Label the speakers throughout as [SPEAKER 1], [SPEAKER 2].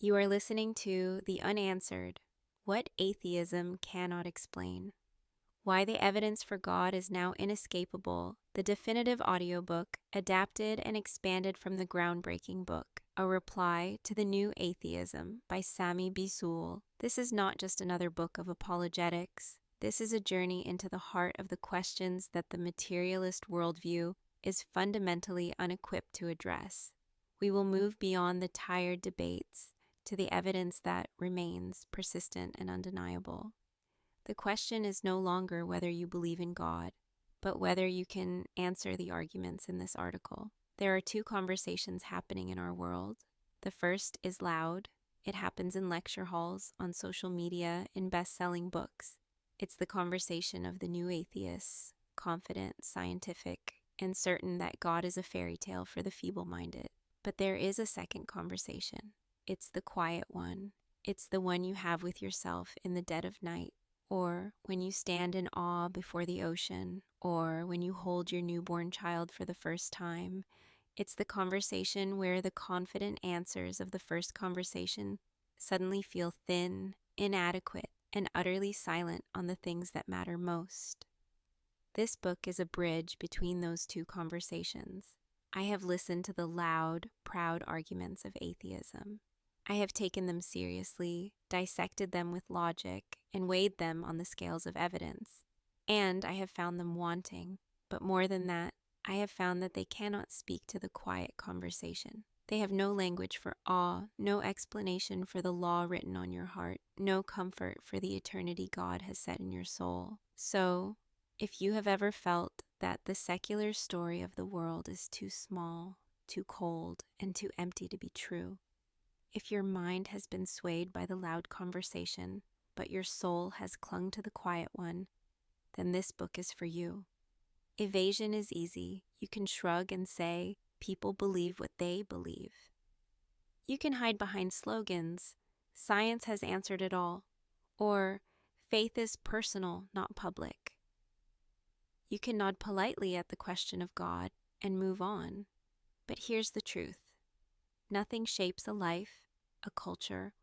[SPEAKER 1] You are listening to The Unanswered, What Atheism Cannot Explain. Why the Evidence for God Is Now Inescapable, the definitive audiobook adapted and expanded from the groundbreaking book, A Reply to the New Atheism by Sami Bsoul. This is not just another book of apologetics. This is a journey into the heart of the questions that the materialist worldview is fundamentally unequipped to address. We will move beyond the tired debates to the evidence that remains persistent and undeniable. The question is no longer whether you believe in God, but whether you can answer the arguments in this article. There are two conversations happening in our world. The first is loud. It happens in lecture halls, on social media, in best-selling books. It's the conversation of the new atheists, confident, scientific, and certain that God is a fairy tale for the feeble-minded. But there is a second conversation. It's the quiet one. It's the one you have with yourself in the dead of night, or when you stand in awe before the ocean, or when you hold your newborn child for the first time. It's the conversation where the confident answers of the first conversation suddenly feel thin, inadequate, and utterly silent on the things that matter most. This book is a bridge between those two conversations. I have listened to the loud, proud arguments of atheism. I have taken them seriously, dissected them with logic, and weighed them on the scales of evidence. And I have found them wanting. But more than that, I have found that they cannot speak to the quiet conversation. They have no language for awe, no explanation for the law written on your heart, no comfort for the eternity God has set in your soul. So, if you have ever felt that the secular story of the world is too small, too cold, and too empty to be true, if your mind has been swayed by the loud conversation, but your soul has clung to the quiet one, then this book is for you. Evasion is easy. You can shrug and say, people believe what they believe. You can hide behind slogans, science has answered it all, or faith is personal, not public. You can nod politely at the question of God and move on. But here's the truth. Nothing shapes a life, a culture,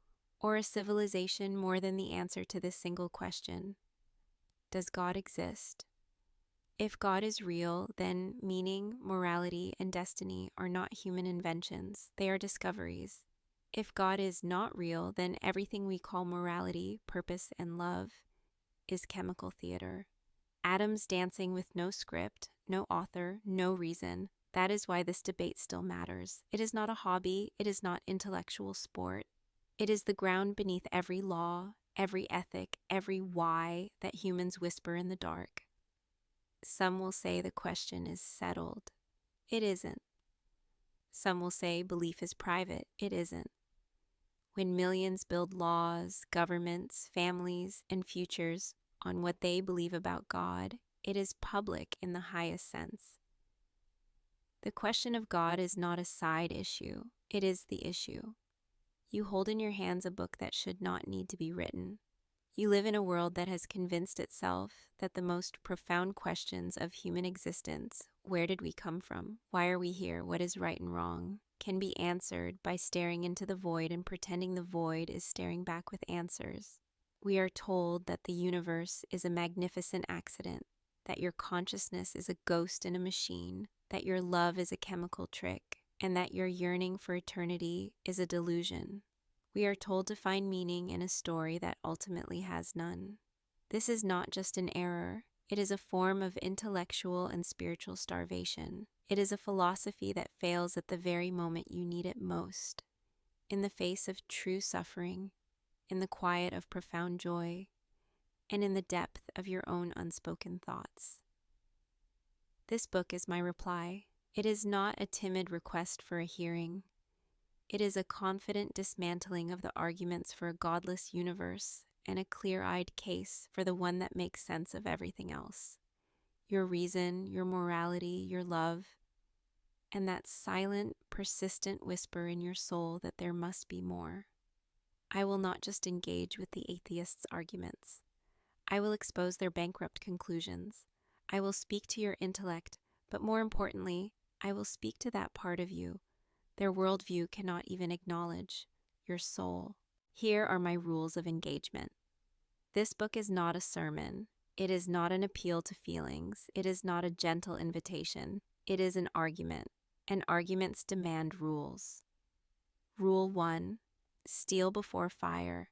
[SPEAKER 1] or a civilization more than the answer to this single question. Does God exist? If God is real, then meaning, morality, and destiny are not human inventions, they are discoveries. If God is not real, then everything we call morality, purpose, and love is chemical theater. Atoms dancing with no script, no author, no reason. That is why this debate still matters. It is not a hobby. It is not intellectual sport. It is the ground beneath every law, every ethic, every why that humans whisper in the dark. Some will say the question is settled. It isn't. Some will say belief is private. It isn't. When millions build laws, governments, families, and futures on what they believe about God, it is public in the highest sense. The question of God is not a side issue. It is the issue. You hold in your hands a book that should not need to be written. You live in a world that has convinced itself that the most profound questions of human existence, where did we come from, why are we here, what is right and wrong, can be answered by staring into the void and pretending the void is staring back with answers. We are told that the universe is a magnificent accident, that your consciousness is a ghost in a machine, that your love is a chemical trick, and that your yearning for eternity is a delusion. We are told to find meaning in a story that ultimately has none. This is not just an error. It is a form of intellectual and spiritual starvation. It is a philosophy that fails at the very moment you need it most. In the face of true suffering, in the quiet of profound joy, and in the depth of your own unspoken thoughts. This book is my reply. It is not a timid request for a hearing. It is a confident dismantling of the arguments for a godless universe and a clear-eyed case for the one that makes sense of everything else. Your reason, your morality, your love, and that silent, persistent whisper in your soul that there must be more. I will not just engage with the atheists' arguments. I will expose their bankrupt conclusions. I will speak to your intellect, but more importantly, I will speak to that part of you their worldview cannot even acknowledge, your soul. Here are my rules of engagement. This book is not a sermon. It is not an appeal to feelings. It is not a gentle invitation. It is an argument, and arguments demand rules. Rule 1: Steel before fire.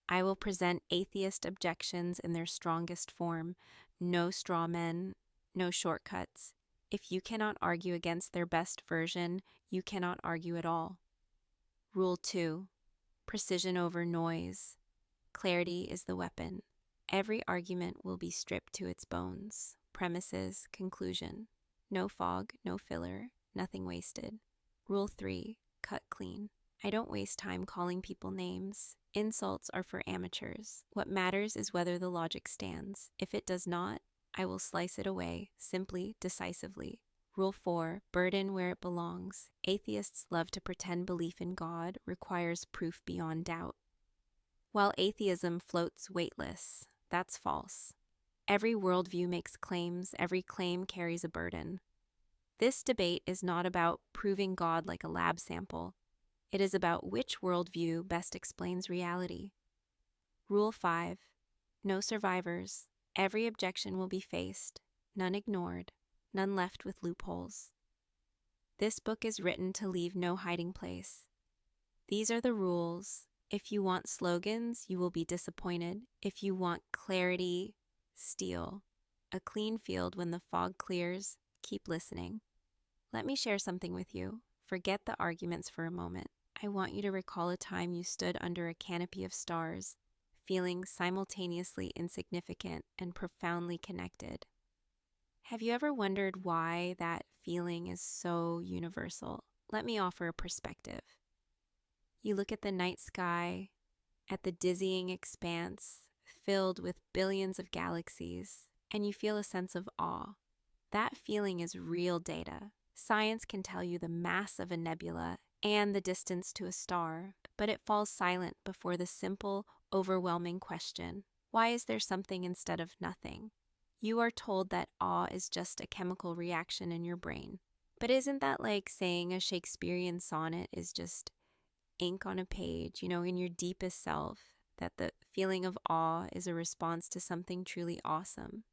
[SPEAKER 1] I will present atheist objections in their strongest form. No straw men, no shortcuts. If you cannot argue against their best version, you cannot argue at all. Rule 2: Precision over noise. Clarity is the weapon. Every argument will be stripped to its bones. Premises, conclusion. No fog, no filler, nothing wasted. Rule 3: Cut clean. I don't waste time calling people names. Insults are for amateurs. What matters is whether the logic stands. If it does not, I will slice it away, simply, decisively. Rule 4: Burden where it belongs. Atheists love to pretend belief in God requires proof beyond doubt. While atheism floats weightless, that's false. Every worldview makes claims, every claim carries a burden. This debate is not about proving God like a lab sample. It is about which worldview best explains reality. Rule 5: No survivors. Every objection will be faced, none ignored, none left with loopholes. This book is written to leave no hiding place. These are the rules. If you want slogans, you will be disappointed. If you want clarity, steal. A clean field when the fog clears. Keep listening. Let me share something with you. Forget the arguments for a moment. I want you to recall a time you stood under a canopy of stars, feeling simultaneously insignificant and profoundly connected. Have you ever wondered why that feeling is so universal? Let me offer a perspective. You look at the night sky, at the dizzying expanse filled with billions of galaxies, and you feel a sense of awe. That feeling is real data. Science can tell you the mass of a nebula and the distance to a star, but it falls silent before the simple, overwhelming question: why is there something instead of nothing? You are told that awe is just a chemical reaction in your brain. But isn't that like saying a Shakespearean sonnet is just ink on a page, in your deepest self, that the feeling of awe is a response to something truly awesome?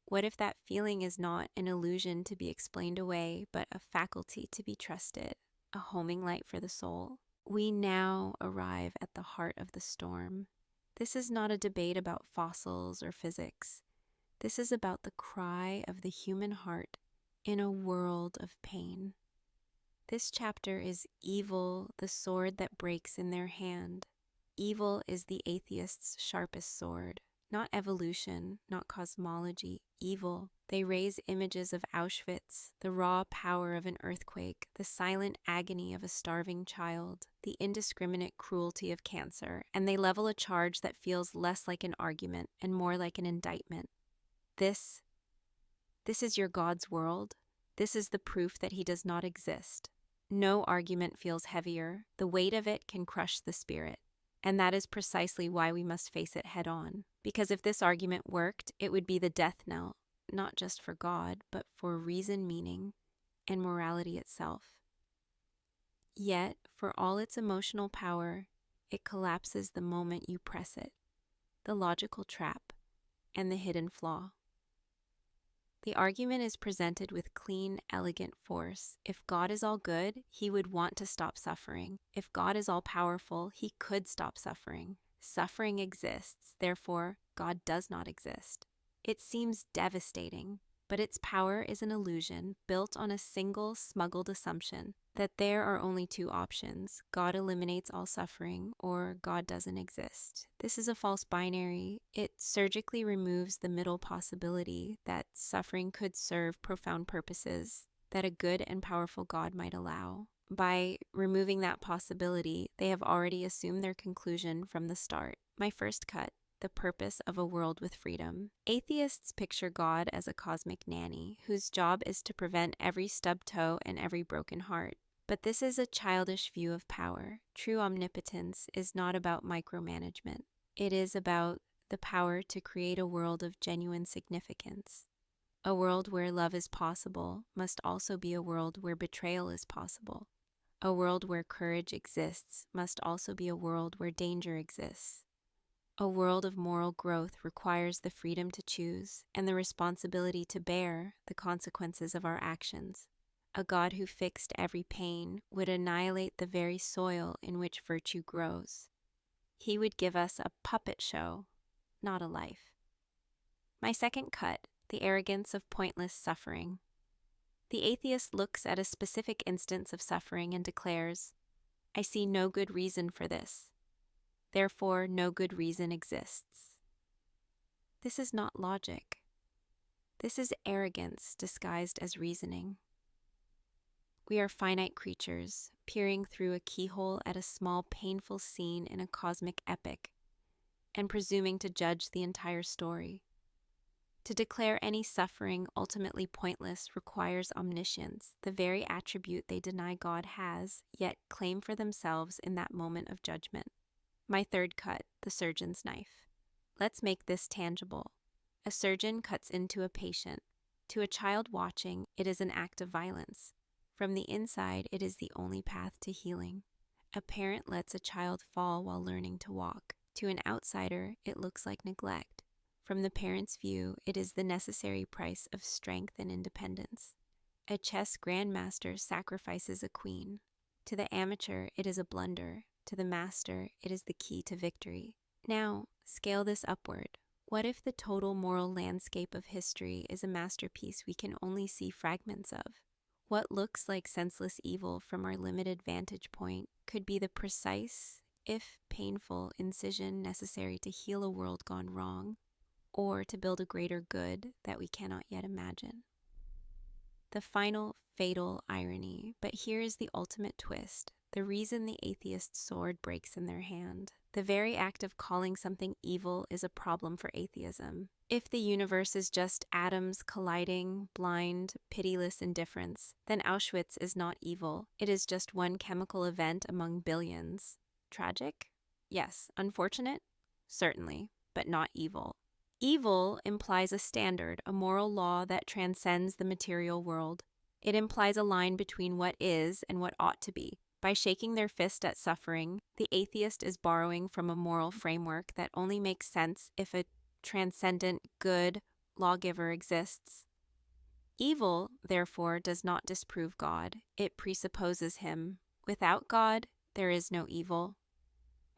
[SPEAKER 1] What if that feeling is not an illusion to be explained away, but a faculty to be trusted, a homing light for the soul? We now arrive at the heart of the storm. This is not a debate about fossils or physics. This is about the cry of the human heart in a world of pain. This chapter is evil, the sword that breaks in their hand. Evil is the atheist's sharpest sword. Not evolution, not cosmology, evil. They raise images of Auschwitz, the raw power of an earthquake, the silent agony of a starving child, the indiscriminate cruelty of cancer, and they level a charge that feels less like an argument and more like an indictment. This is your God's world. This is the proof that he does not exist. No argument feels heavier. The weight of it can crush the spirit. And that is precisely why we must face it head on. Because if this argument worked, it would be the death knell, not just for God, but for reason, meaning, and morality itself. Yet, for all its emotional power, it collapses the moment you press it, the logical trap, and the hidden flaw. The argument is presented with clean, elegant force. If God is all good, he would want to stop suffering. If God is all powerful, he could stop suffering. Suffering exists, therefore, God does not exist. It seems devastating, but its power is an illusion built on a single smuggled assumption that there are only two options: God eliminates all suffering, or God doesn't exist. This is a false binary. It surgically removes the middle possibility that suffering could serve profound purposes that a good and powerful God might allow. By removing that possibility, they have already assumed their conclusion from the start. My first cut: the purpose of a world with freedom. Atheists picture God as a cosmic nanny whose job is to prevent every stubbed toe and every broken heart. But this is a childish view of power. True omnipotence is not about micromanagement. It is about the power to create a world of genuine significance. A world where love is possible must also be a world where betrayal is possible. A world where courage exists must also be a world where danger exists. A world of moral growth requires the freedom to choose and the responsibility to bear the consequences of our actions. A God who fixed every pain would annihilate the very soil in which virtue grows. He would give us a puppet show, not a life. My second cut, the arrogance of pointless suffering. The atheist looks at a specific instance of suffering and declares, "I see no good reason for this. Therefore, no good reason exists." This is not logic. This is arrogance disguised as reasoning. We are finite creatures, peering through a keyhole at a small, painful scene in a cosmic epic, and presuming to judge the entire story. To declare any suffering ultimately pointless requires omniscience, the very attribute they deny God has, yet claim for themselves in that moment of judgment. My third cut, the surgeon's knife. Let's make this tangible. A surgeon cuts into a patient. To a child watching, it is an act of violence. From the inside, it is the only path to healing. A parent lets a child fall while learning to walk. To an outsider, it looks like neglect. From the parent's view, it is the necessary price of strength and independence. A chess grandmaster sacrifices a queen. To the amateur, it is a blunder. To the master, it is the key to victory. Now, scale this upward. What if the total moral landscape of history is a masterpiece we can only see fragments of? What looks like senseless evil from our limited vantage point could be the precise, if painful, incision necessary to heal a world gone wrong, or to build a greater good that we cannot yet imagine. The final fatal irony, but here is the ultimate twist, the reason the atheist's sword breaks in their hand. The very act of calling something evil is a problem for atheism. If the universe is just atoms colliding, blind, pitiless indifference, then Auschwitz is not evil. It is just one chemical event among billions. Tragic? Yes. Unfortunate? Certainly, but not evil. Evil implies a standard, a moral law that transcends the material world. It implies a line between what is and what ought to be. By shaking their fist at suffering, the atheist is borrowing from a moral framework that only makes sense if a transcendent, good lawgiver exists. Evil, therefore, does not disprove God. It presupposes him. Without God, there is no evil.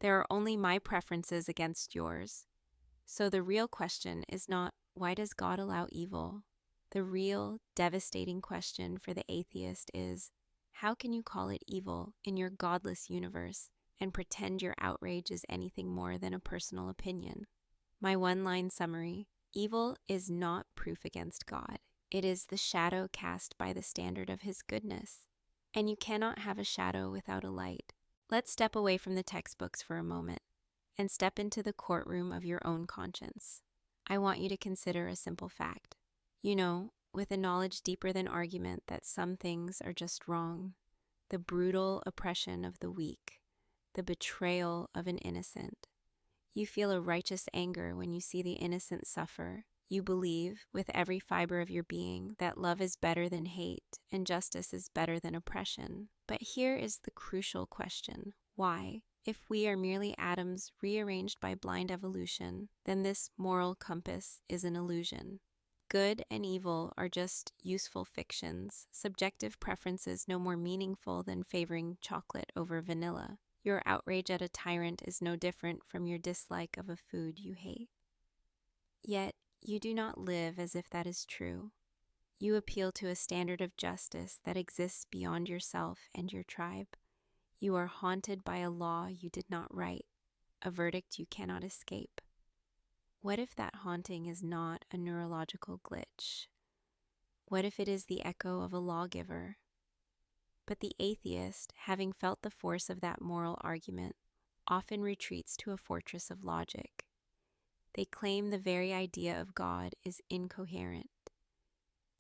[SPEAKER 1] There are only my preferences against yours. So the real question is not, why does God allow evil? The real, devastating question for the atheist is, how can you call it evil in your godless universe and pretend your outrage is anything more than a personal opinion? My one-line summary: evil is not proof against God. It is the shadow cast by the standard of his goodness. And you cannot have a shadow without a light. Let's step away from the textbooks for a moment and step into the courtroom of your own conscience. I want you to consider a simple fact. You know, with a knowledge deeper than argument, that some things are just wrong. The brutal oppression of the weak, the betrayal of an innocent. You feel a righteous anger when you see the innocent suffer. You believe, with every fiber of your being, that love is better than hate and justice is better than oppression. But here is the crucial question: why? If we are merely atoms rearranged by blind evolution, then this moral compass is an illusion. Good and evil are just useful fictions, subjective preferences no more meaningful than favoring chocolate over vanilla. Your outrage at a tyrant is no different from your dislike of a food you hate. Yet, you do not live as if that is true. You appeal to a standard of justice that exists beyond yourself and your tribe. You are haunted by a law you did not write, a verdict you cannot escape. What if that haunting is not a neurological glitch? What if it is the echo of a lawgiver? But the atheist, having felt the force of that moral argument, often retreats to a fortress of logic. They claim the very idea of God is incoherent.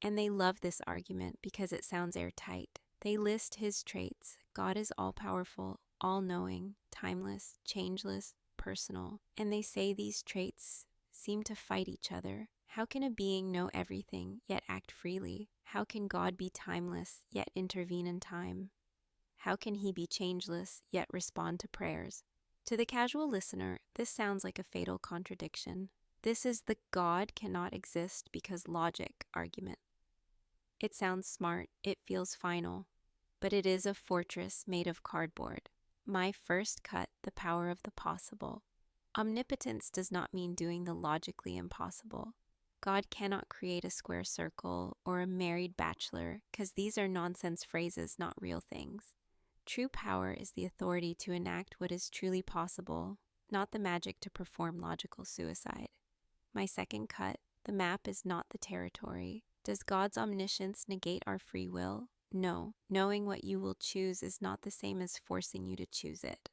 [SPEAKER 1] And they love this argument because it sounds airtight. They list his traits. God is all-powerful, all-knowing, timeless, changeless, personal. And they say these traits seem to fight each other. How can a being know everything, yet act freely? How can God be timeless, yet intervene in time? How can he be changeless yet respond to prayers? To the casual listener, this sounds like a fatal contradiction. This is the God cannot exist because logic argument. It sounds smart, it feels final, but it is a fortress made of cardboard. My first cut, the power of the possible. Omnipotence does not mean doing the logically impossible. God cannot create a square circle or a married bachelor, because these are nonsense phrases, not real things. True power is the authority to enact what is truly possible, not the magic to perform logical suicide. My second cut, the map is not the territory. Does God's omniscience negate our free will? No. Knowing what you will choose is not the same as forcing you to choose it.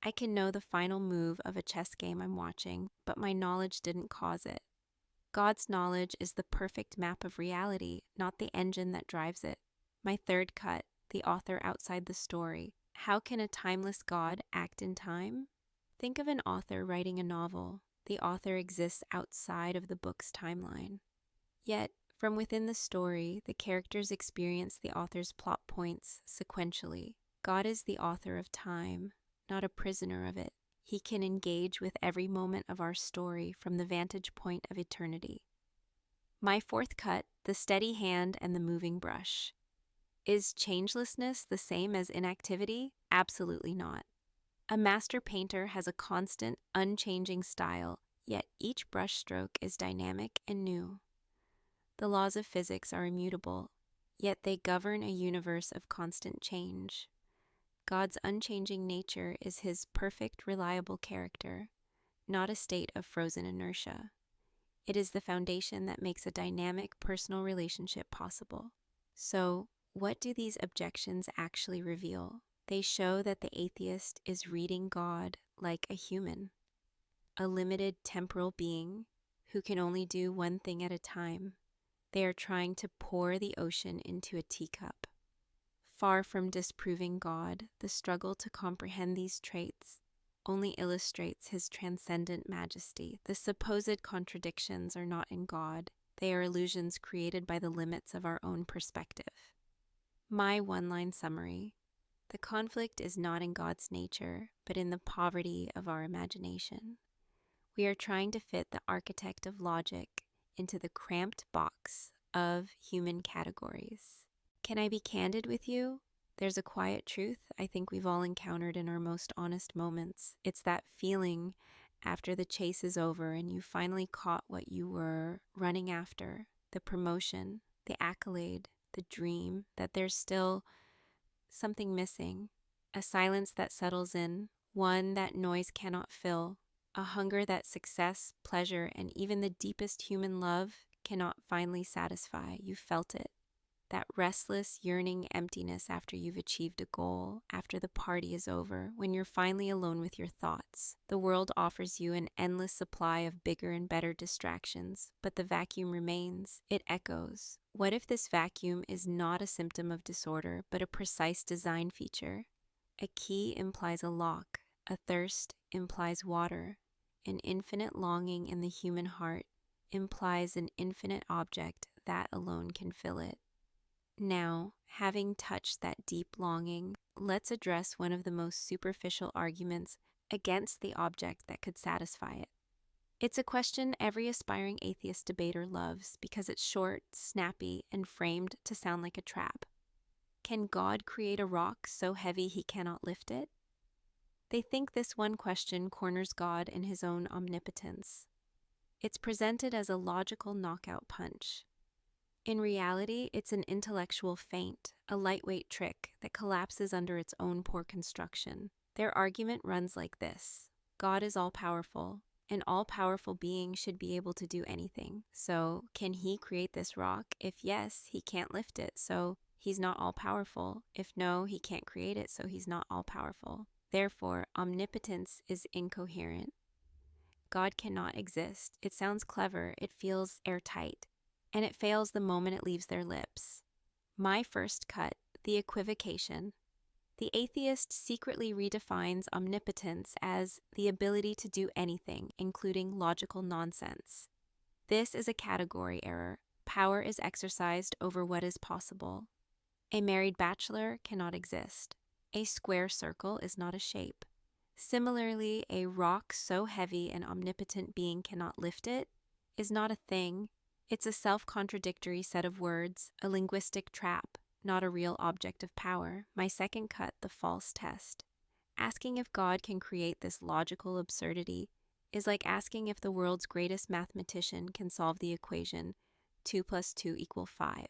[SPEAKER 1] I can know the final move of a chess game I'm watching, but my knowledge didn't cause it. God's knowledge is the perfect map of reality, not the engine that drives it. My third cut, the author outside the story. How can a timeless God act in time? Think of an author writing a novel. The author exists outside of the book's timeline. Yet, from within the story, the characters experience the author's plot points sequentially. God is the author of time, not a prisoner of it. He can engage with every moment of our story from the vantage point of eternity. My fourth cut, the steady hand and the moving brush. Is changelessness the same as inactivity? Absolutely not. A master painter has a constant, unchanging style, yet each brushstroke is dynamic and new. The laws of physics are immutable, yet they govern a universe of constant change. God's unchanging nature is his perfect, reliable character, not a state of frozen inertia. It is the foundation that makes a dynamic personal relationship possible. So, what do these objections actually reveal? They show that the atheist is reading God like a human, a limited temporal being who can only do one thing at a time. They are trying to pour the ocean into a teacup. Far from disproving God, the struggle to comprehend these traits only illustrates his transcendent majesty. The supposed contradictions are not in God. They are illusions created by the limits of our own perspective. My one-line summary. The conflict is not in God's nature, but in the poverty of our imagination. We are trying to fit the architect of logic into the cramped box of human categories. Can I be candid with you? There's a quiet truth I think we've all encountered in our most honest moments. It's that feeling after the chase is over and you finally caught what you were running after, the promotion, the accolade, the dream, that there's still something missing, a silence that settles in, one that noise cannot fill, a hunger that success, pleasure, and even the deepest human love cannot finally satisfy. You felt it. That restless, yearning emptiness after you've achieved a goal, after the party is over, when you're finally alone with your thoughts. The world offers you an endless supply of bigger and better distractions, but the vacuum remains. It echoes. What if this vacuum is not a symptom of disorder, but a precise design feature? A key implies a lock. A thirst implies water. An infinite longing in the human heart implies an infinite object that alone can fill it. Now, having touched that deep longing, let's address one of the most superficial arguments against the object that could satisfy it. It's a question every aspiring atheist debater loves because it's short, snappy, and framed to sound like a trap. Can God create a rock so heavy he cannot lift it? They think this one question corners God in his own omnipotence. It's presented as a logical knockout punch. In reality, it's an intellectual feint, a lightweight trick that collapses under its own poor construction. Their argument runs like this. God is all-powerful. An all-powerful being should be able to do anything. So, can he create this rock? If yes, he can't lift it, so he's not all-powerful. If no, he can't create it, so he's not all-powerful. Therefore, omnipotence is incoherent. God cannot exist. It sounds clever, it feels airtight, and it fails the moment it leaves their lips. My first cut, the equivocation. The atheist secretly redefines omnipotence as the ability to do anything, including logical nonsense. This is a category error. Power is exercised over what is possible. A married bachelor cannot exist. A square circle is not a shape. Similarly, a rock so heavy an omnipotent being cannot lift it is not a thing. It's a self-contradictory set of words, a linguistic trap, not a real object of power. My second cut, the false test. Asking if God can create this logical absurdity is like asking if the world's greatest mathematician can solve the equation 2 plus 2 equal 5.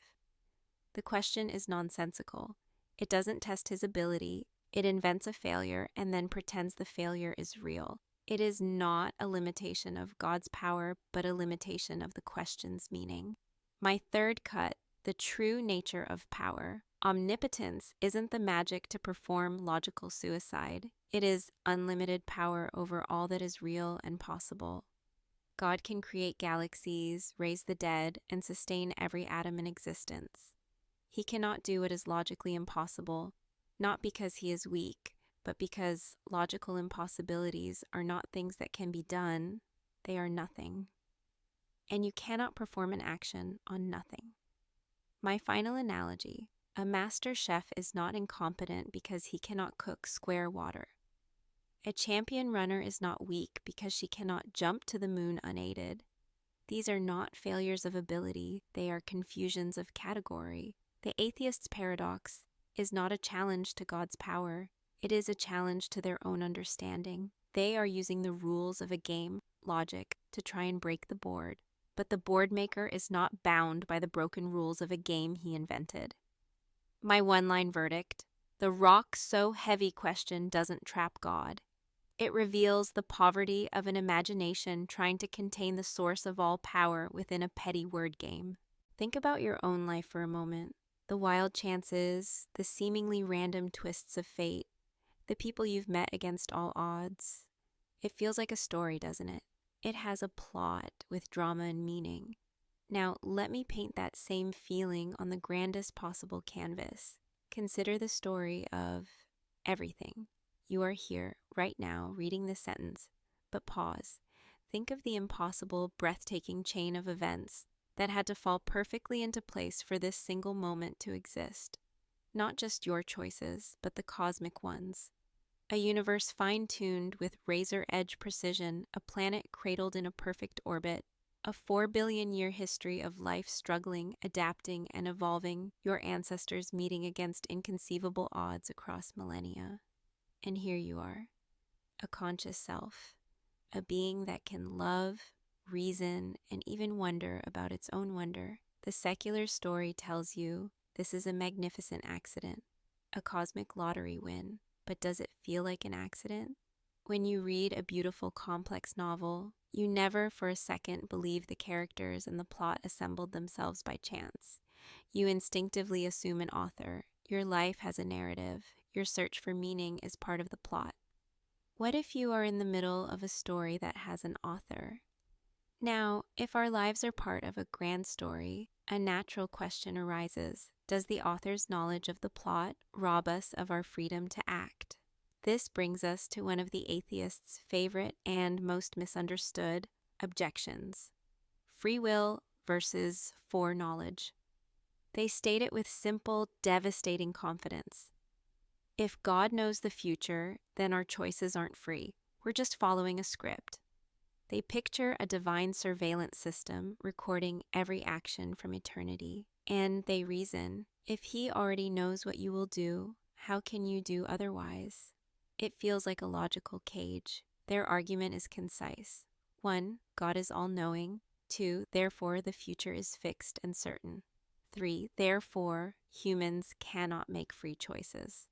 [SPEAKER 1] The question is nonsensical. It doesn't test his ability. It invents a failure and then pretends the failure is real. It is not a limitation of God's power, but a limitation of the question's meaning. My third cut, the true nature of power. Omnipotence isn't the magic to perform logical suicide. It is unlimited power over all that is real and possible. God can create galaxies, raise the dead, and sustain every atom in existence. He cannot do what is logically impossible, not because he is weak, but because logical impossibilities are not things that can be done, they are nothing. And you cannot perform an action on nothing. My final analogy, a master chef is not incompetent because he cannot cook square water. A champion runner is not weak because she cannot jump to the moon unaided. These are not failures of ability, they are confusions of category. The atheist's paradox is not a challenge to God's power, it is a challenge to their own understanding. They are using the rules of a game, logic, to try and break the board, but the board maker is not bound by the broken rules of a game he invented. My one-line verdict, the rock so heavy question doesn't trap God. It reveals the poverty of an imagination trying to contain the source of all power within a petty word game. Think about your own life for a moment. The wild chances, the seemingly random twists of fate, the people you've met against all odds. It feels like a story, doesn't it? It has a plot with drama and meaning. Now, let me paint that same feeling on the grandest possible canvas. Consider the story of everything. You are here, right now, reading this sentence, but pause. Think of the impossible, breathtaking chain of events that had to fall perfectly into place for this single moment to exist. Not just your choices, but the cosmic ones. A universe fine-tuned with razor-edge precision, a planet cradled in a perfect orbit, a 4 billion-year history of life struggling, adapting, and evolving, your ancestors meeting against inconceivable odds across millennia. And here you are, a conscious self, a being that can love, reason, and even wonder about its own wonder. The secular story tells you this is a magnificent accident, a cosmic lottery win. But does it feel like an accident? When you read a beautiful, complex novel, you never for a second believe the characters and the plot assembled themselves by chance. You instinctively assume an author. Your life has a narrative. Your search for meaning is part of the plot. What if you are in the middle of a story that has an author? Now, if our lives are part of a grand story, a natural question arises. Does the author's knowledge of the plot rob us of our freedom to act? This brings us to one of the atheist's favorite and most misunderstood objections: free will versus foreknowledge. They state it with simple, devastating confidence. If God knows the future, then our choices aren't free. We're just following a script. They picture a divine surveillance system recording every action from eternity. And they reason, if he already knows what you will do, how can you do otherwise? It feels like a logical cage. Their argument is concise. 1, God is all-knowing. 2, therefore the future is fixed and certain. 3, therefore humans cannot make free choices.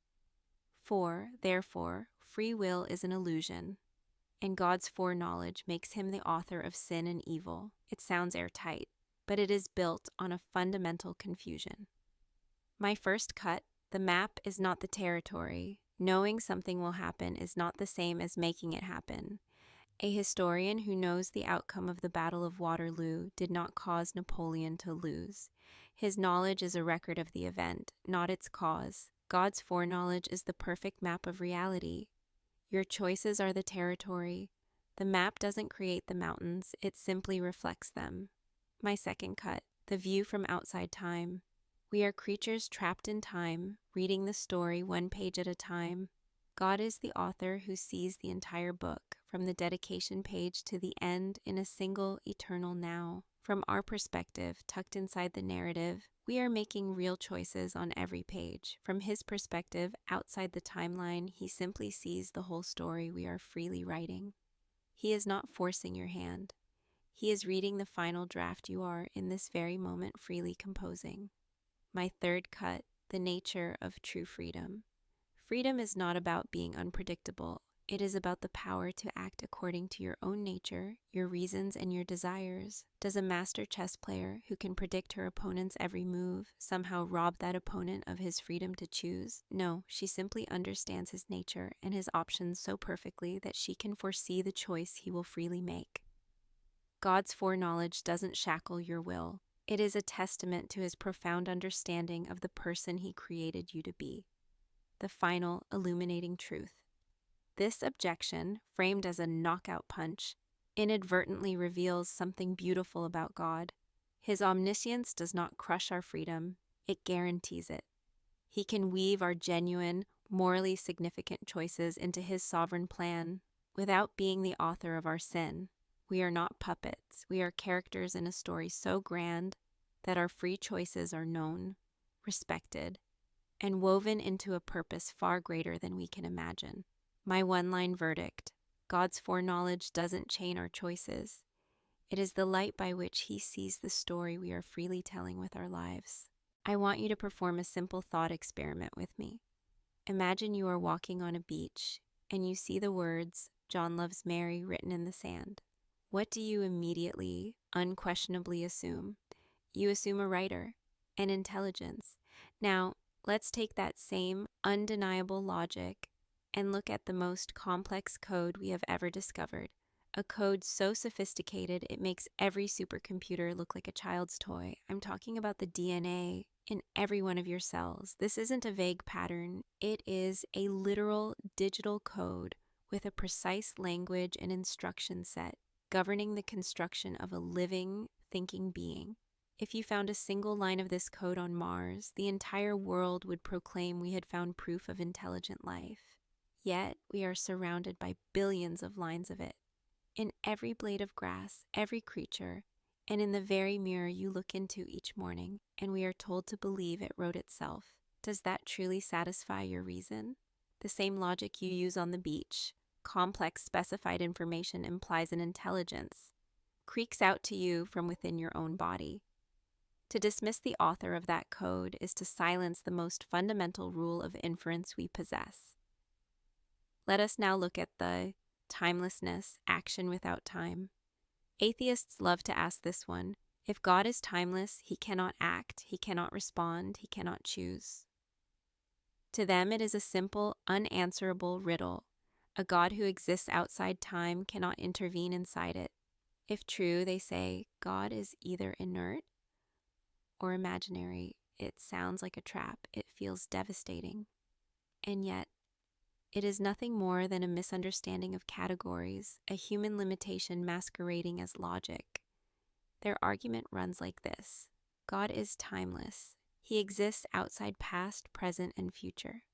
[SPEAKER 1] 4, therefore free will is an illusion, and God's foreknowledge makes him the author of sin and evil. It sounds airtight, but it is built on a fundamental confusion. My first cut, the map is not the territory. Knowing something will happen is not the same as making it happen. A historian who knows the outcome of the Battle of Waterloo did not cause Napoleon to lose. His knowledge is a record of the event, not its cause. God's foreknowledge is the perfect map of reality. Your choices are the territory. The map doesn't create the mountains, it simply reflects them. My second cut, the view from outside time. We are creatures trapped in time, reading the story one page at a time. God is the author who sees the entire book, from the dedication page to the end in a single eternal now. From our perspective, tucked inside the narrative, we are making real choices on every page. From his perspective, outside the timeline, he simply sees the whole story we are freely writing. He is not forcing your hand. He is reading the final draft you are, in this very moment, freely composing. My third cut, the nature of true freedom. Freedom is not about being unpredictable. It is about the power to act according to your own nature, your reasons, and your desires. Does a master chess player who can predict her opponent's every move somehow rob that opponent of his freedom to choose? No, she simply understands his nature and his options so perfectly that she can foresee the choice he will freely make. God's foreknowledge doesn't shackle your will. It is a testament to his profound understanding of the person he created you to be. The final, illuminating truth. This objection, framed as a knockout punch, inadvertently reveals something beautiful about God. His omniscience does not crush our freedom, it guarantees it. He can weave our genuine, morally significant choices into his sovereign plan without being the author of our sin. We are not puppets. We are characters in a story so grand that our free choices are known, respected, and woven into a purpose far greater than we can imagine. My one-line verdict: God's foreknowledge doesn't chain our choices. It is the light by which he sees the story we are freely telling with our lives. I want you to perform a simple thought experiment with me. Imagine you are walking on a beach and you see the words, "John loves Mary," written in the sand. What do you immediately, unquestionably assume? You assume a writer, an intelligence. Now, let's take that same undeniable logic and look at the most complex code we have ever discovered. A code so sophisticated it makes every supercomputer look like a child's toy. I'm talking about the DNA in every one of your cells. This isn't a vague pattern. It is a literal digital code with a precise language and instruction set governing the construction of a living, thinking being. If you found a single line of this code on Mars, the entire world would proclaim we had found proof of intelligent life. Yet, we are surrounded by billions of lines of it. In every blade of grass, every creature, and in the very mirror you look into each morning, and we are told to believe it wrote itself. Does that truly satisfy your reason? The same logic you use on the beach, complex specified information implies an intelligence, creaks out to you from within your own body. To dismiss the author of that code is to silence the most fundamental rule of inference we possess. Let us now look at the timelessness, action without time. Atheists love to ask this one. If God is timeless, he cannot act, he cannot respond, he cannot choose. To them, it is a simple, unanswerable riddle. A God who exists outside time cannot intervene inside it. If true, they say, God is either inert or imaginary. It sounds like a trap. It feels devastating. And yet, it is nothing more than a misunderstanding of categories, a human limitation masquerading as logic. Their argument runs like this: God is timeless. He exists outside past, present, and future.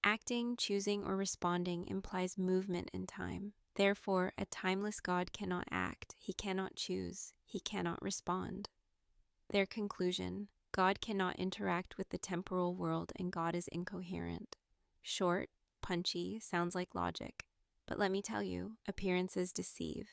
[SPEAKER 1] Acting, choosing, or responding implies movement in time. Therefore, a timeless God cannot act, he cannot choose, he cannot respond. Their conclusion: God cannot interact with the temporal world and God is incoherent. Short, punchy, sounds like logic. But let me tell you, appearances deceive.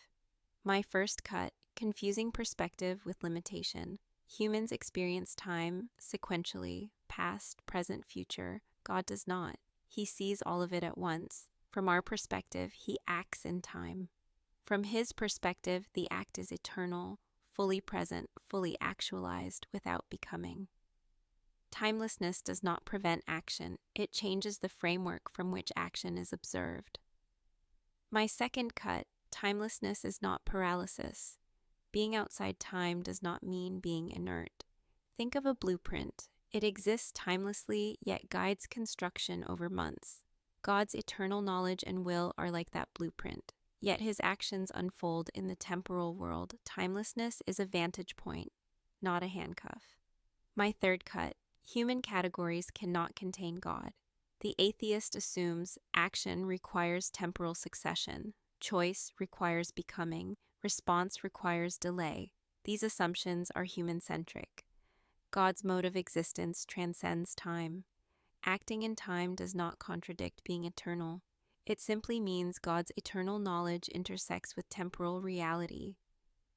[SPEAKER 1] My first cut: confusing perspective with limitation. Humans experience time sequentially, past, present, future. God does not. He sees all of it at once. From our perspective, he acts in time. From his perspective, the act is eternal, fully present, fully actualized, without becoming. Timelessness does not prevent action. It changes the framework from which action is observed. My second cut: timelessness is not paralysis. Being outside time does not mean being inert. Think of a blueprint. It exists timelessly, yet guides construction over months. God's eternal knowledge and will are like that blueprint, yet his actions unfold in the temporal world. Timelessness is a vantage point, not a handcuff. My third cut: Human categories cannot contain God. The atheist assumes action requires temporal succession, choice requires becoming, response requires delay. These assumptions are human-centric. God's mode of existence transcends time. Acting in time does not contradict being eternal. It simply means God's eternal knowledge intersects with temporal reality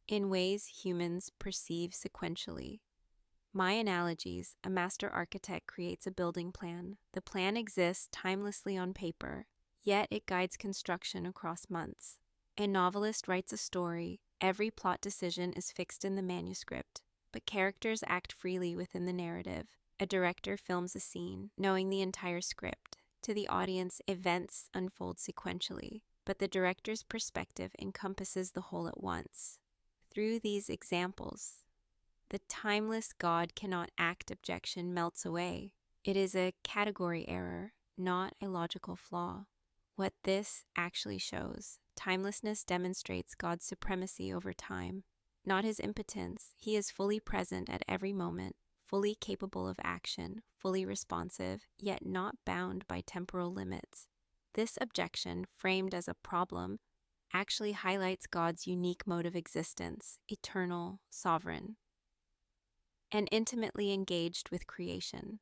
[SPEAKER 1] in ways humans perceive sequentially. My analogies: a master architect creates a building plan. The plan exists timelessly on paper, yet it guides construction across months. A novelist writes a story. Every plot decision is fixed in the manuscript, but characters act freely within the narrative. A director films a scene, knowing the entire script. To the audience, events unfold sequentially, but the director's perspective encompasses the whole at once. Through these examples, the timeless God cannot act objection melts away. It is a category error, not a logical flaw. What this actually shows: timelessness demonstrates God's supremacy over time, not his impotence. He is fully present at every moment, fully capable of action, fully responsive, yet not bound by temporal limits. This objection, framed as a problem, actually highlights God's unique mode of existence: eternal, sovereign, and intimately engaged with creation.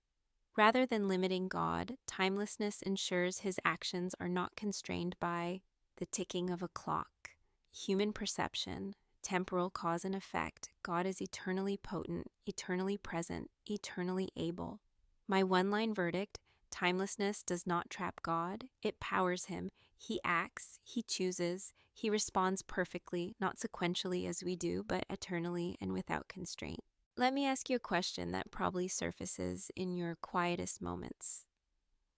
[SPEAKER 1] Rather than limiting God, timelessness ensures his actions are not constrained by the ticking of a clock, human perception, temporal cause and effect. God is eternally potent, eternally present, eternally able. My one-line verdict: timelessness does not trap God, it powers him. He acts, he chooses, he responds perfectly, not sequentially as we do, but eternally and without constraint. Let me ask you a question that probably surfaces in your quietest moments.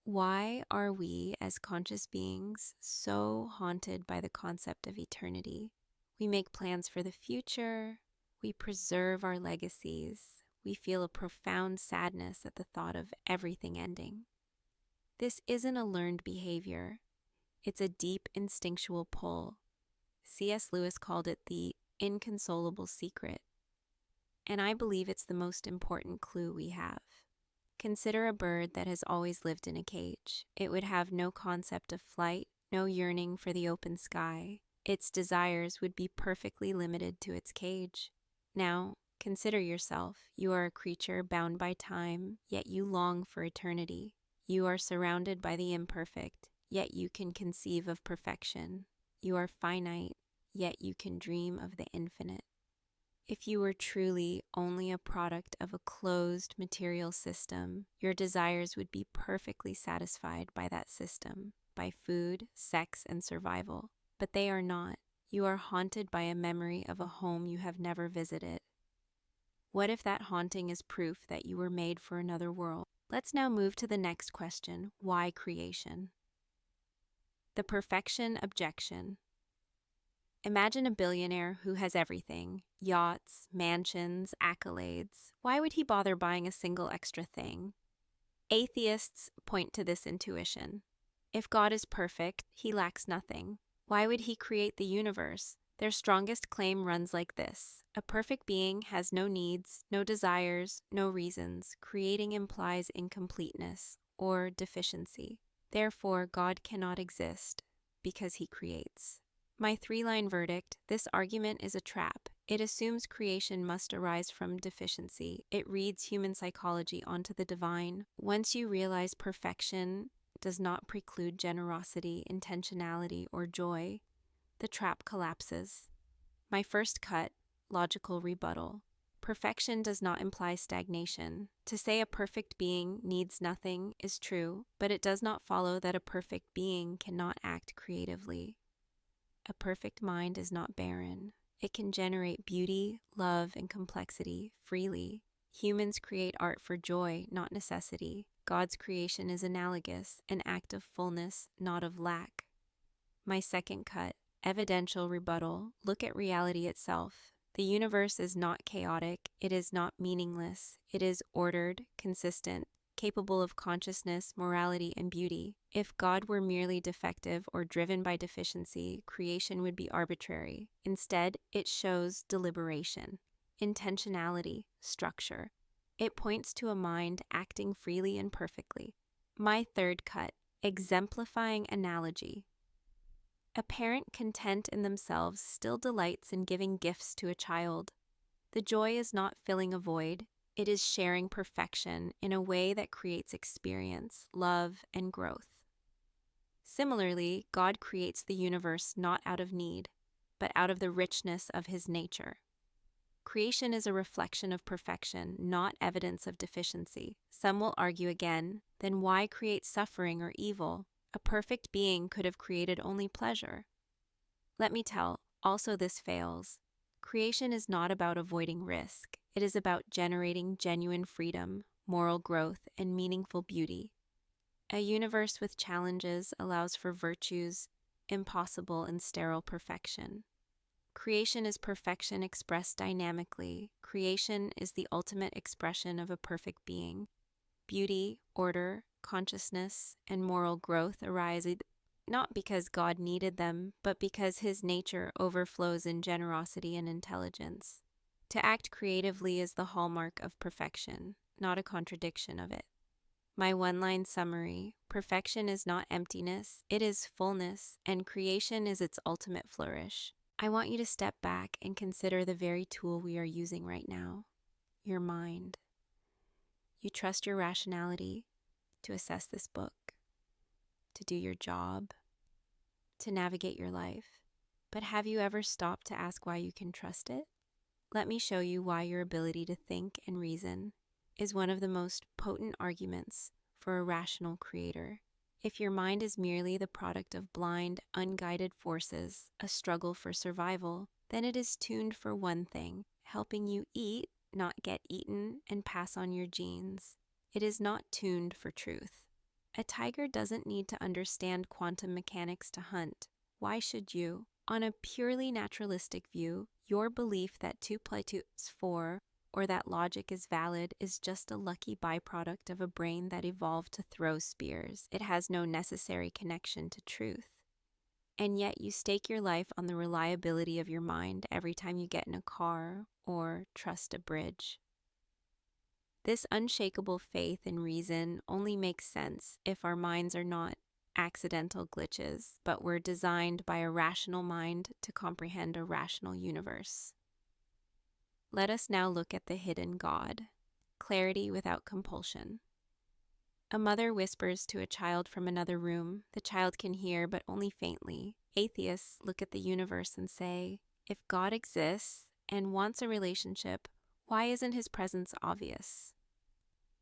[SPEAKER 1] Why are we, as conscious beings, so haunted by the concept of eternity? We make plans for the future, we preserve our legacies, we feel a profound sadness at the thought of everything ending. This isn't a learned behavior, it's a deep instinctual pull. C.S. Lewis called it the inconsolable secret. And I believe it's the most important clue we have. Consider a bird that has always lived in a cage. It would have no concept of flight, no yearning for the open sky. Its desires would be perfectly limited to its cage. Now, consider yourself. You are a creature bound by time, yet you long for eternity. You are surrounded by the imperfect, yet you can conceive of perfection. You are finite, yet you can dream of the infinite. If you were truly only a product of a closed material system, your desires would be perfectly satisfied by that system, by food, sex, and survival. But they are not. You are haunted by a memory of a home you have never visited. What if that haunting is proof that you were made for another world? Let's now move to the next question: why creation? The perfection objection. Imagine a billionaire who has everything: yachts, mansions, accolades. Why would he bother buying a single extra thing? Atheists point to this intuition. If God is perfect, he lacks nothing. Why would he create the universe? Their strongest claim runs like this: a perfect being has no needs, no desires, no reasons. Creating implies incompleteness or deficiency. Therefore, God cannot exist because he creates. My three-line verdict: this argument is a trap. It assumes creation must arise from deficiency. It reads human psychology onto the divine. Once you realize perfection does not preclude generosity, intentionality, or joy, the trap collapses. My first cut: logical rebuttal. Perfection does not imply stagnation. To say a perfect being needs nothing is true, but it does not follow that a perfect being cannot act creatively. A perfect mind is not barren. It can generate beauty, love, and complexity freely. Humans create art for joy, not necessity. God's creation is analogous, an act of fullness, not of lack. My second cut: evidential rebuttal. Look at reality itself. The universe is not chaotic. It is not meaningless. It is ordered, consistent, capable of consciousness, morality, and beauty. If God were merely defective or driven by deficiency, creation would be arbitrary. Instead, it shows deliberation, intentionality, structure. It points to a mind acting freely and perfectly. My third cut, exemplifying analogy. A parent content in themselves still delights in giving gifts to a child. The joy is not filling a void, it is sharing perfection in a way that creates experience, love, and growth. Similarly, God creates the universe not out of need, but out of the richness of His nature. Creation is a reflection of perfection, not evidence of deficiency. Some will argue again, then why create suffering or evil? A perfect being could have created only pleasure. Let me tell, also this fails. Creation is not about avoiding risk. It is about generating genuine freedom, moral growth, and meaningful beauty. A universe with challenges allows for virtues impossible in sterile perfection. Creation is perfection expressed dynamically. Creation is the ultimate expression of a perfect being. Beauty, order, consciousness, and moral growth arise not because God needed them, but because His nature overflows in generosity and intelligence. To act creatively is the hallmark of perfection, not a contradiction of it. My one-line summary: perfection is not emptiness, it is fullness, and creation is its ultimate flourish. I want you to step back and consider the very tool we are using right now, your mind. You trust your rationality to assess this book, to do your job, to navigate your life. But have you ever stopped to ask why you can trust it? Let me show you why your ability to think and reason is one of the most potent arguments for a rational creator. If your mind is merely the product of blind, unguided forces, a struggle for survival, then it is tuned for one thing: helping you eat, not get eaten, and pass on your genes. It is not tuned for truth. A tiger doesn't need to understand quantum mechanics to hunt. Why should you? On a purely naturalistic view, your belief that 2 + 2 is 4 or that logic is valid is just a lucky byproduct of a brain that evolved to throw spears. It has no necessary connection to truth. And yet you stake your life on the reliability of your mind every time you get in a car or trust a bridge. This unshakable faith in reason only makes sense if our minds are not accidental glitches, but were designed by a rational mind to comprehend a rational universe. Let us now look at the hidden God. Clarity without compulsion. A mother whispers to a child from another room. The child can hear, but only faintly. Atheists look at the universe and say, if God exists and wants a relationship, why isn't His presence obvious?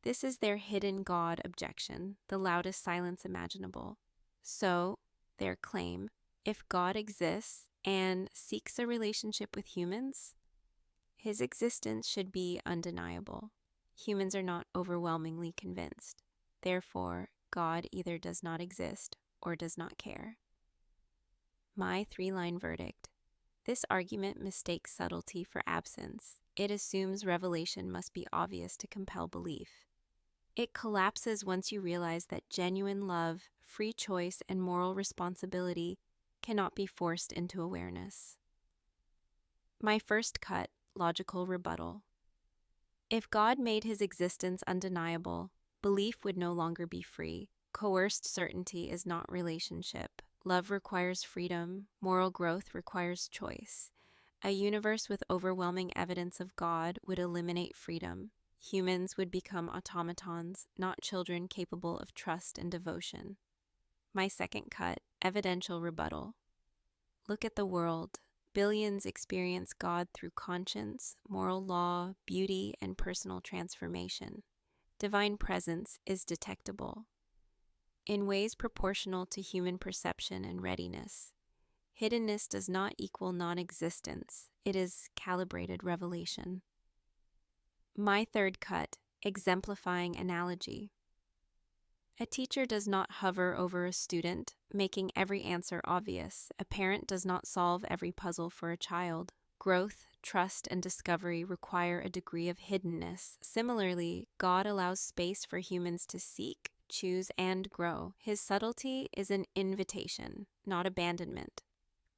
[SPEAKER 1] This is their hidden God objection, the loudest silence imaginable. So, their claim, if God exists and seeks a relationship with humans, His existence should be undeniable. Humans are not overwhelmingly convinced. Therefore, God either does not exist or does not care. My 3-line verdict. This argument mistakes subtlety for absence. It assumes revelation must be obvious to compel belief. It collapses once you realize that genuine love, free choice, and moral responsibility cannot be forced into awareness. My first cut, logical rebuttal. If God made His existence undeniable, belief would no longer be free. Coerced certainty is not relationship. Love requires freedom. Moral growth requires choice. A universe with overwhelming evidence of God would eliminate freedom. Humans would become automatons, not children capable of trust and devotion. My second cut, evidential rebuttal. Look at the world. Billions experience God through conscience, moral law, beauty, and personal transformation. Divine presence is detectable in ways proportional to human perception and readiness. Hiddenness does not equal non-existence. It is calibrated revelation. My third cut, exemplifying analogy. A teacher does not hover over a student, making every answer obvious. A parent does not solve every puzzle for a child. Growth, trust, and discovery require a degree of hiddenness. Similarly, God allows space for humans to seek, choose, and grow. His subtlety is an invitation, not abandonment.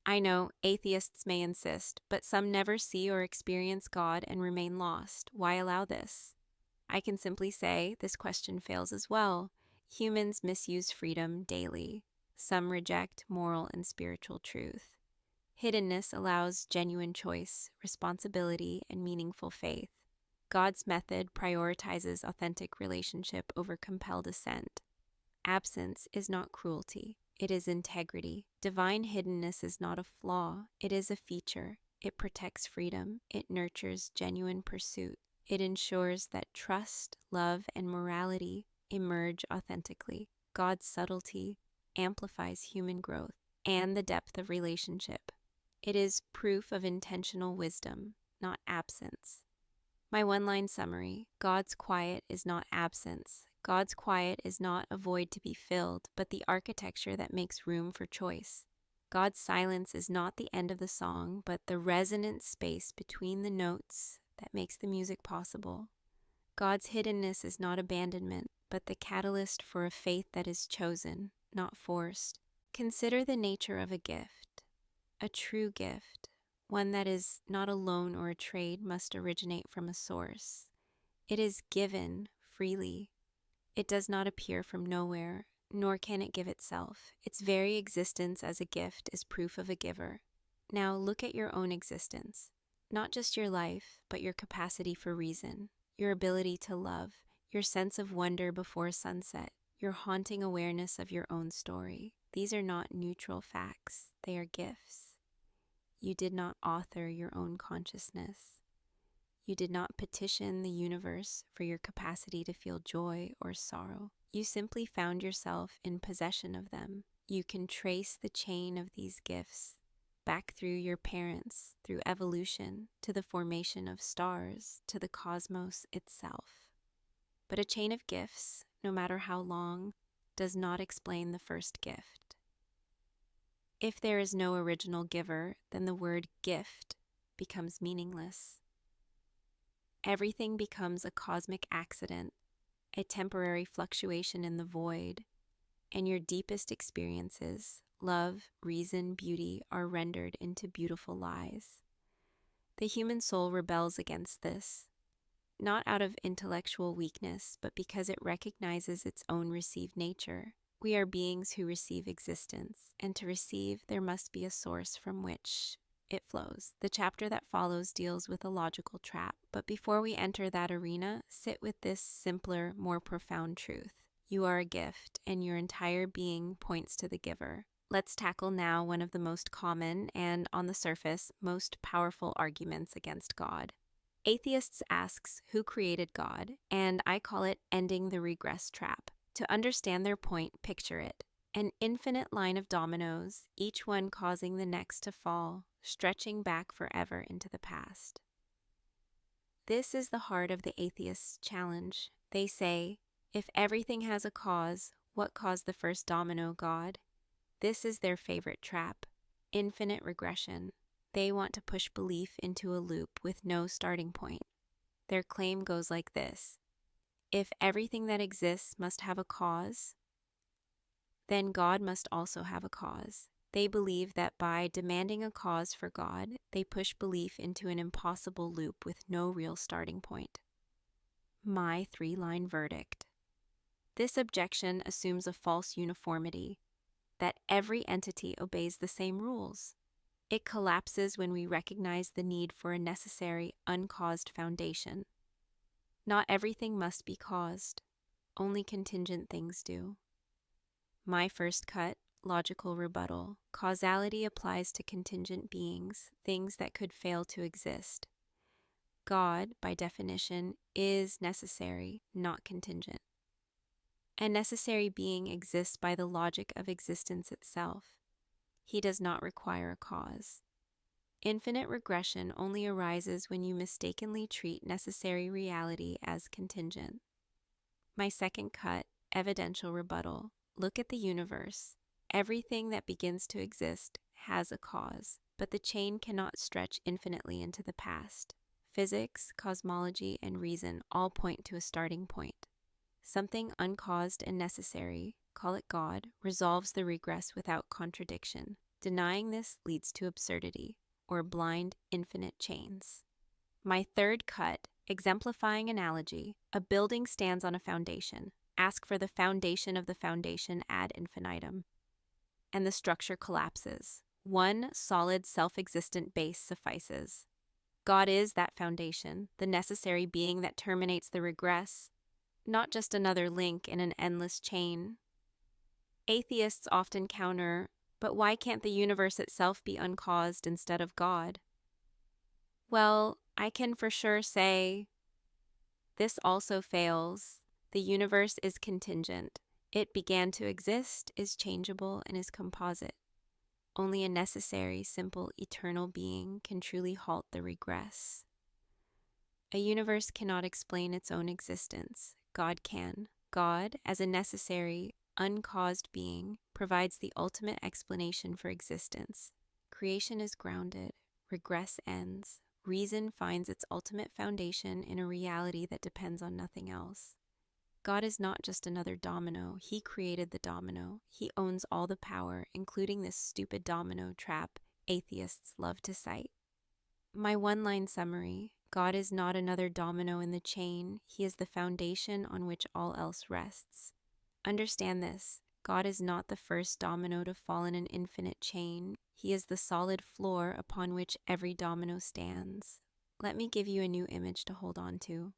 [SPEAKER 1] I know atheists may insist, but some never see or experience God and remain lost. Why allow this? I can simply say this question fails as well. Humans misuse freedom daily. Some reject moral and spiritual truth. Hiddenness allows genuine choice, responsibility, and meaningful faith. God's method prioritizes authentic relationship over compelled assent. Absence is not cruelty, it is integrity. Divine hiddenness is not a flaw, it is a feature. It protects freedom, it nurtures genuine pursuit. It ensures that trust, love, and morality emerge authentically. God's subtlety amplifies human growth and the depth of relationship. It is proof of intentional wisdom, not absence. My one-line summary: God's quiet is not absence. God's quiet is not a void to be filled, but the architecture that makes room for choice. God's silence is not the end of the song, but the resonant space between the notes that makes the music possible. God's hiddenness is not abandonment, but the catalyst for a faith that is chosen, not forced. Consider the nature of a gift. A true gift, one that is not a loan or a trade, must originate from a source. It is given freely. It does not appear from nowhere, nor can it give itself. Its very existence as a gift is proof of a giver. Now look at your own existence. Not just your life, but your capacity for reason, your ability to love, your sense of wonder before sunset, your haunting awareness of your own story. These are not neutral facts, they are gifts. You did not author your own consciousness. You did not petition the universe for your capacity to feel joy or sorrow. You simply found yourself in possession of them. You can trace the chain of these gifts back through your parents, through evolution, to the formation of stars, to the cosmos itself. But a chain of gifts, no matter how long, does not explain the first gift. If there is no original giver, then the word gift becomes meaningless. Everything becomes a cosmic accident, a temporary fluctuation in the void, and your deepest experiences, love, reason, beauty, are rendered into beautiful lies. The human soul rebels against this, not out of intellectual weakness, but because it recognizes its own received nature. We are beings who receive existence, and to receive, there must be a source from which it flows. The chapter that follows deals with a logical trap, but before we enter that arena, sit with this simpler, more profound truth. You are a gift, and your entire being points to the giver. Let's tackle now one of the most common and, on the surface, most powerful arguments against God. Atheists asks who created God, and I call it ending the regress trap. To understand their point, picture it: an infinite line of dominoes, each one causing the next to fall, stretching back forever into the past. This is the heart of the atheist's challenge. They say, if everything has a cause, what caused the first domino, God? This is their favorite trap: infinite regression. They want to push belief into a loop with no starting point. Their claim goes like this: if everything that exists must have a cause, then God must also have a cause. They believe that by demanding a cause for God, they push belief into an impossible loop with no real starting point. My three-line verdict. This objection assumes a false uniformity, that every entity obeys the same rules. It collapses when we recognize the need for a necessary, uncaused foundation. Not everything must be caused. Only contingent things do. My first cut: logical rebuttal. Causality applies to contingent beings, things that could fail to exist. God, by definition, is necessary, not contingent. A necessary being exists by the logic of existence itself. He does not require a cause. Infinite regression only arises when you mistakenly treat necessary reality as contingent. My second cut: evidential rebuttal. Look at the universe. Everything that begins to exist has a cause, but the chain cannot stretch infinitely into the past. Physics, cosmology, and reason all point to a starting point. Something uncaused and necessary, call it God, resolves the regress without contradiction. Denying this leads to absurdity, or blind, infinite chains. My third cut: Exemplifying analogy, a building stands on a foundation. Ask for the foundation of the foundation ad infinitum, and the structure collapses. One solid, self-existent base suffices. God is that foundation, the necessary being that terminates the regress, not just another link in an endless chain. Atheists often counter, but why can't the universe itself be uncaused instead of God? Well, I can for sure say this also fails. The universe is contingent. It began to exist, is changeable, and is composite. Only a necessary, simple, eternal being can truly halt the regress. A universe cannot explain its own existence. God can. God, as a necessary, uncaused being, provides the ultimate explanation for existence. Creation is grounded. Regress ends. Reason finds its ultimate foundation in a reality that depends on nothing else. God is not just another domino. He created the domino. He owns all the power, including this stupid domino trap atheists love to cite. My one-line summary: God is not another domino in the chain. He is the foundation on which all else rests. Understand this. God is not the first domino to fall in an infinite chain. He is the solid floor upon which every domino stands. Let me give you a new image to hold on to.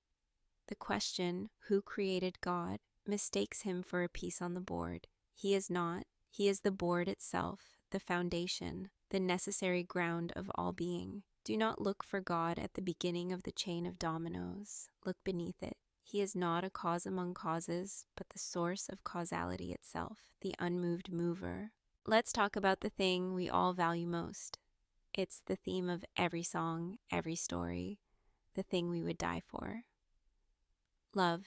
[SPEAKER 1] The question, who created God, mistakes him for a piece on the board. He is not. He is the board itself, the foundation, the necessary ground of all being. Do not look for God at the beginning of the chain of dominoes. Look beneath it. He is not a cause among causes, but the source of causality itself, the unmoved mover. Let's talk about the thing we all value most. It's the theme of every song, every story, the thing we would die for. Love.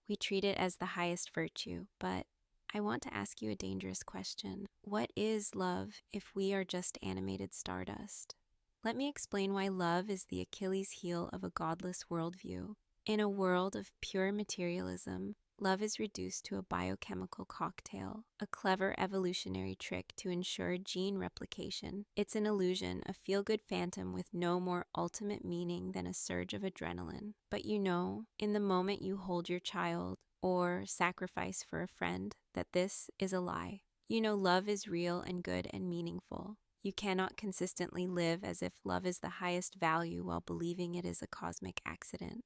[SPEAKER 1] We treat it as the highest virtue, but I want to ask you a dangerous question. What is love if we are just animated stardust? Let me explain why love is the Achilles heel of a godless worldview. In a world of pure materialism, love is reduced to a biochemical cocktail, a clever evolutionary trick to ensure gene replication. It's an illusion, a feel-good phantom with no more ultimate meaning than a surge of adrenaline. But you know, in the moment you hold your child or sacrifice for a friend, that this is a lie. You know love is real and good and meaningful. You cannot consistently live as if love is the highest value while believing it is a cosmic accident.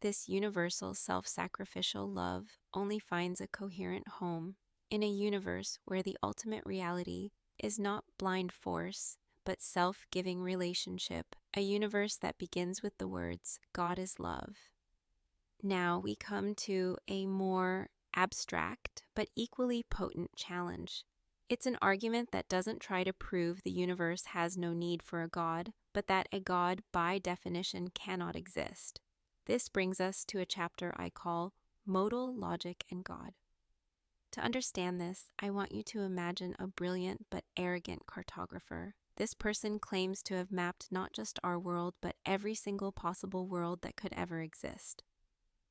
[SPEAKER 1] This universal self-sacrificial love only finds a coherent home in a universe where the ultimate reality is not blind force, but self-giving relationship, a universe that begins with the words, God is love. Now we come to a more abstract but equally potent challenge. It's an argument that doesn't try to prove the universe has no need for a God, but that a God by definition cannot exist. This brings us to a chapter I call Modal Logic and God. To understand this, I want you to imagine a brilliant but arrogant cartographer. This person claims to have mapped not just our world, but every single possible world that could ever exist.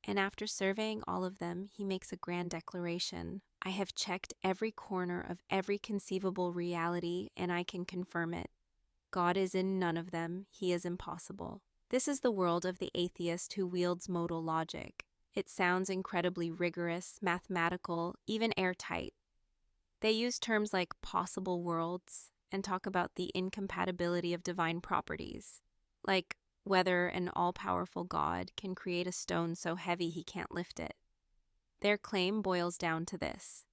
[SPEAKER 1] And after surveying all of them, he makes a grand declaration. I have checked every corner of every conceivable reality, and I can confirm it. God is in none of them. He is impossible. This is the world of the atheist who wields modal logic. It sounds incredibly rigorous, mathematical, even airtight. They use terms like possible worlds and talk about the incompatibility of divine properties, like whether an all-powerful God can create a stone so heavy he can't lift it. Their claim boils down to this.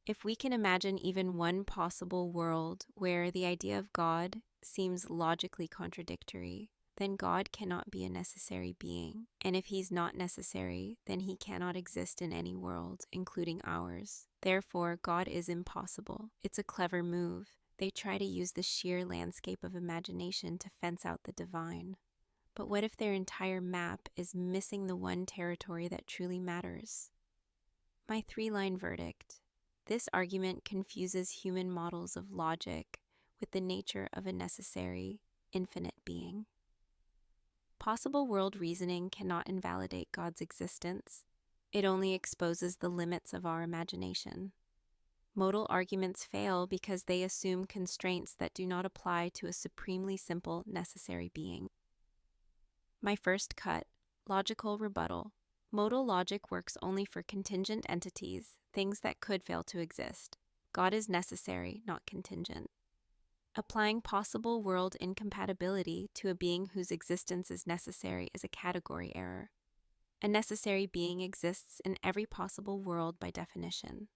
[SPEAKER 1] If we can imagine even one possible world where the idea of God seems logically contradictory, then God cannot be a necessary being. And if he's not necessary, then he cannot exist in any world, including ours. Therefore, God is impossible. It's a clever move. They try to use the sheer landscape of imagination to fence out the divine. But what if their entire map is missing the one territory that truly matters? My three-line verdict. This argument confuses human models of logic with the nature of a necessary, infinite being. Possible world reasoning cannot invalidate God's existence. It only exposes the limits of our imagination. Modal arguments fail because they assume constraints that do not apply to a supremely simple, necessary being. My first cut, Logical rebuttal. Modal logic works only for contingent entities, things that could fail to exist. God is necessary, not contingent. Applying possible world incompatibility to a being whose existence is necessary is a category error. A necessary being exists in every possible world by definition.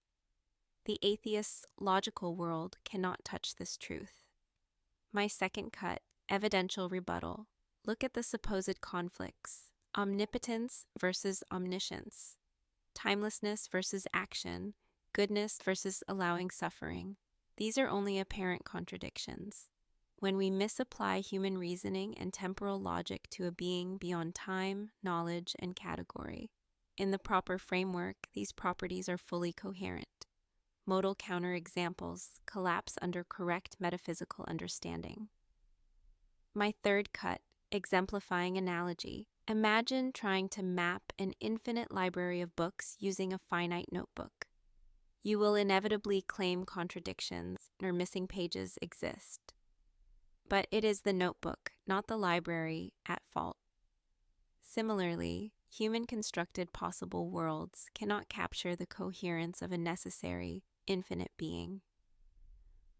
[SPEAKER 1] The atheist's logical world cannot touch this truth. My second cut, evidential rebuttal. Look at the supposed conflicts. Omnipotence versus omniscience. Timelessness versus action. Goodness versus allowing suffering. These are only apparent contradictions. When we misapply human reasoning and temporal logic to a being beyond time, knowledge, and category. In the proper framework, these properties are fully coherent. Modal counterexamples collapse under correct metaphysical understanding. My third cut, exemplifying analogy. Imagine trying to map an infinite library of books using a finite notebook. You will inevitably claim contradictions or missing pages exist. But it is the notebook, not the library, at fault. Similarly, human-constructed possible worlds cannot capture the coherence of a necessary, infinite being.